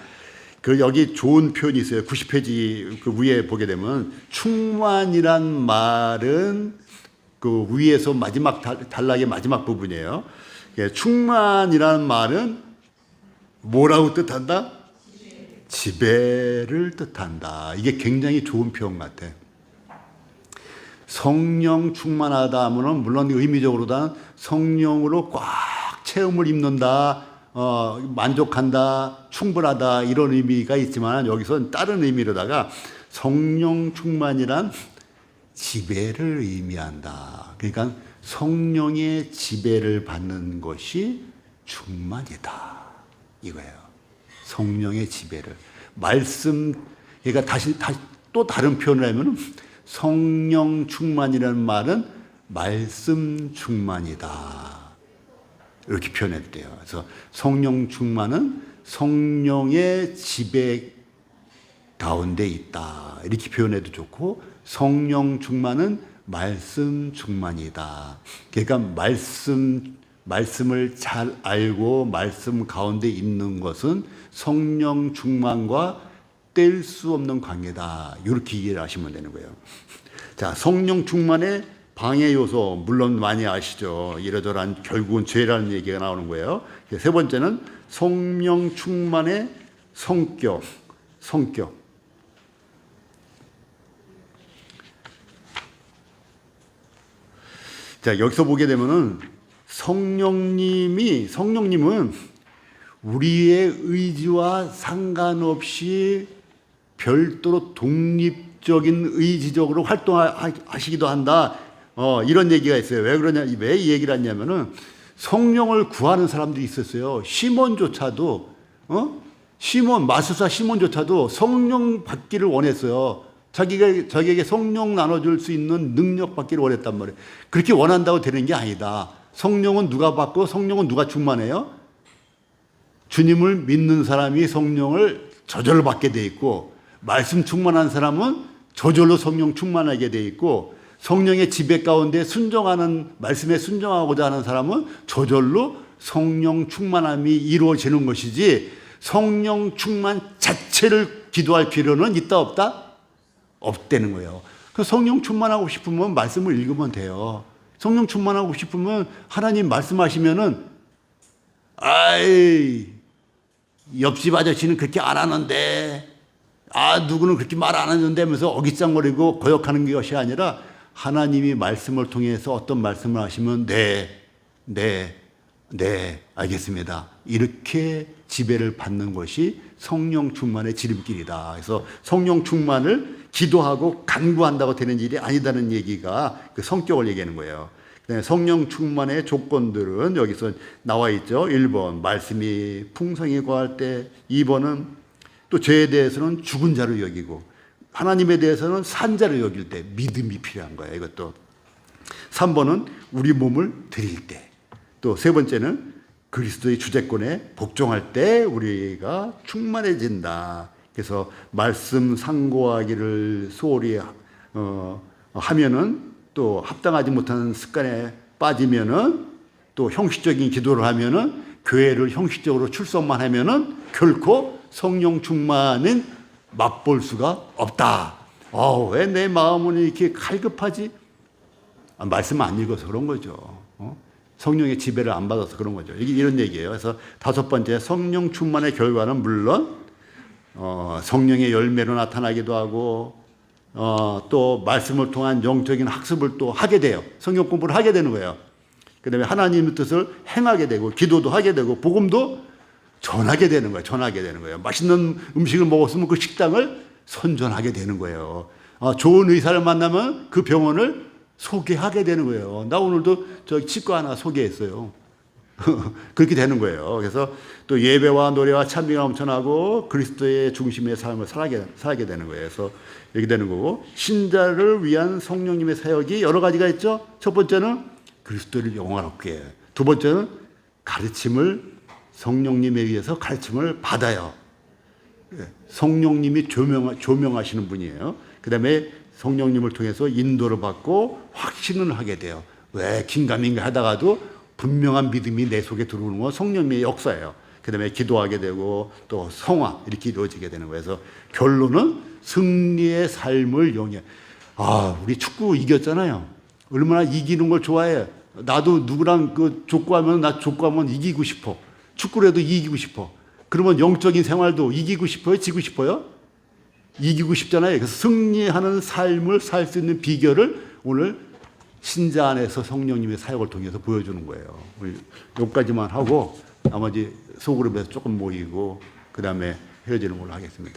Speaker 1: 여기 좋은 표현이 있어요. 90페이지 그 위에 보게 되면 충만이란 말은 그 위에서 마지막 단락의 마지막 부분이에요. 충만이라는 말은 뭐라고 뜻한다? 지배를 뜻한다. 이게 굉장히 좋은 표현 같아. 성령 충만하다 하면은 물론 의미적으로는 성령으로 꽉 체험을 입는다, 만족한다, 충분하다 이런 의미가 있지만 여기서는 다른 의미로다가 성령 충만이란 지배를 의미한다. 그러니까 성령의 지배를 받는 것이 충만이다. 이거예요. 성령의 지배를. 그러니까 다시 또 다른 표현을 하면 성령 충만이라는 말은 말씀 충만이다. 이렇게 표현해도 돼요. 그래서 성령 충만은 성령의 지배 가운데 있다. 이렇게 표현해도 좋고 성령 충만은 말씀 충만이다. 그러니까 말씀을 잘 알고 말씀 가운데 있는 것은 성령 충만과 뗄 수 없는 관계다. 이렇게 이해를 하시면 되는 거예요. 자, 성령 충만의 방해 요소, 물론 많이 아시죠. 이러저러한 결국은 죄라는 얘기가 나오는 거예요. 세 번째는 성령 충만의 성격. 자, 여기서 보게 되면은 성령님은 우리의 의지와 상관없이 별도로 독립적인 의지적으로 활동하시기도 한다. 이런 얘기가 있어요. 왜 그러냐, 왜 이 얘기를 하냐면은 성령을 구하는 사람들이 있었어요. 시몬조차도, 마술사 시몬조차도 성령 받기를 원했어요. 자기에게 성령 나눠줄 수 있는 능력 받기를 원했단 말이에요. 그렇게 원한다고 되는 게 아니다. 성령은 누가 받고 성령은 누가 충만해요? 주님을 믿는 사람이 성령을 저절로 받게 돼 있고, 말씀 충만한 사람은 저절로 성령 충만하게 돼 있고, 성령의 지배 가운데 말씀에 순종하고자 하는 사람은 저절로 성령 충만함이 이루어지는 것이지, 성령 충만 자체를 기도할 필요는 있다 없다? 없다는 거예요. 그 성령 충만하고 싶으면 말씀을 읽으면 돼요. 성령 충만하고 싶으면 하나님 말씀하시면은 아이 옆집 아저씨는 그렇게 안 하는데 누구는 그렇게 말 안 하는데 하면서 어깃장거리고 거역하는 것이 아니라 하나님이 말씀을 통해서 어떤 말씀을 하시면 네, 알겠습니다. 이렇게 지배를 받는 것이 성령 충만의 지름길이다. 그래서 성령 충만을 기도하고 간구한다고 되는 일이 아니다는 얘기가 그 성격을 얘기하는 거예요. 성령 충만의 조건들은 여기서 나와 있죠. 1번 말씀이 풍성히 거할 때, 2번은 또 죄에 대해서는 죽은 자로 여기고 하나님에 대해서는 산 자로 여길 때 믿음이 필요한 거예요. 이것도 3번은 우리 몸을 드릴 때, 또 세 번째는 그리스도의 주재권에 복종할 때 우리가 충만해진다. 그래서 말씀 상고하기를 소홀히 하면은 또 합당하지 못하는 습관에 빠지면은 또 형식적인 기도를 하면은 교회를 형식적으로 출석만 하면은 결코 성령 충만은 맛볼 수가 없다. 왜 내 마음은 이렇게 갈급하지? 말씀 안 읽어서 그런 거죠. 성령의 지배를 안 받아서 그런 거죠. 이런 얘기예요. 그래서 다섯 번째, 성령 충만의 결과는 물론 성령의 열매로 나타나기도 하고 또 말씀을 통한 영적인 학습을 또 하게 돼요. 성경 공부를 하게 되는 거예요. 그 다음에 하나님의 뜻을 행하게 되고 기도도 하게 되고 복음도 전하게 되는 거예요. 전하게 되는 거예요. 맛있는 음식을 먹었으면 그 식당을 선전하게 되는 거예요. 좋은 의사를 만나면 그 병원을 소개하게 되는 거예요. 나 오늘도 저 치과 하나 소개했어요. 그렇게 되는 거예요. 그래서 또 예배와 노래와 찬미가 넘쳐나고 그리스도의 중심의 삶을 살게 되는 거예요. 그래서 이렇게 되는 거고, 신자를 위한 성령님의 사역이 여러 가지가 있죠. 첫 번째는 그리스도를 영화롭게 해요. 두 번째는 가르침을 성령님에 의해서 가르침을 받아요. 성령님이 조명하시는 분이에요. 그 다음에 성령님을 통해서 인도를 받고 확신을 하게 돼요. 왜 긴가민가 하다가도 분명한 믿음이 내 속에 들어오는 건 성령님의 역사예요. 그 다음에 기도하게 되고 또 성화 이렇게 이루어지게 되는 거예요. 그래서 결론은 승리의 삶을 영위해. 우리 축구 이겼잖아요. 얼마나 이기는 걸 좋아해. 나도 누구랑 족구하면 이기고 싶어. 축구라도 이기고 싶어. 그러면 영적인 생활도 이기고 싶어요? 지고 싶어요? 이기고 싶잖아요. 그래서 승리하는 삶을 살 수 있는 비결을 오늘 신자 안에서 성령님의 사역을 통해서 보여주는 거예요. 여기까지만 하고 나머지 소그룹에서 조금 모이고 그 다음에 헤어지는 걸로 하겠습니다.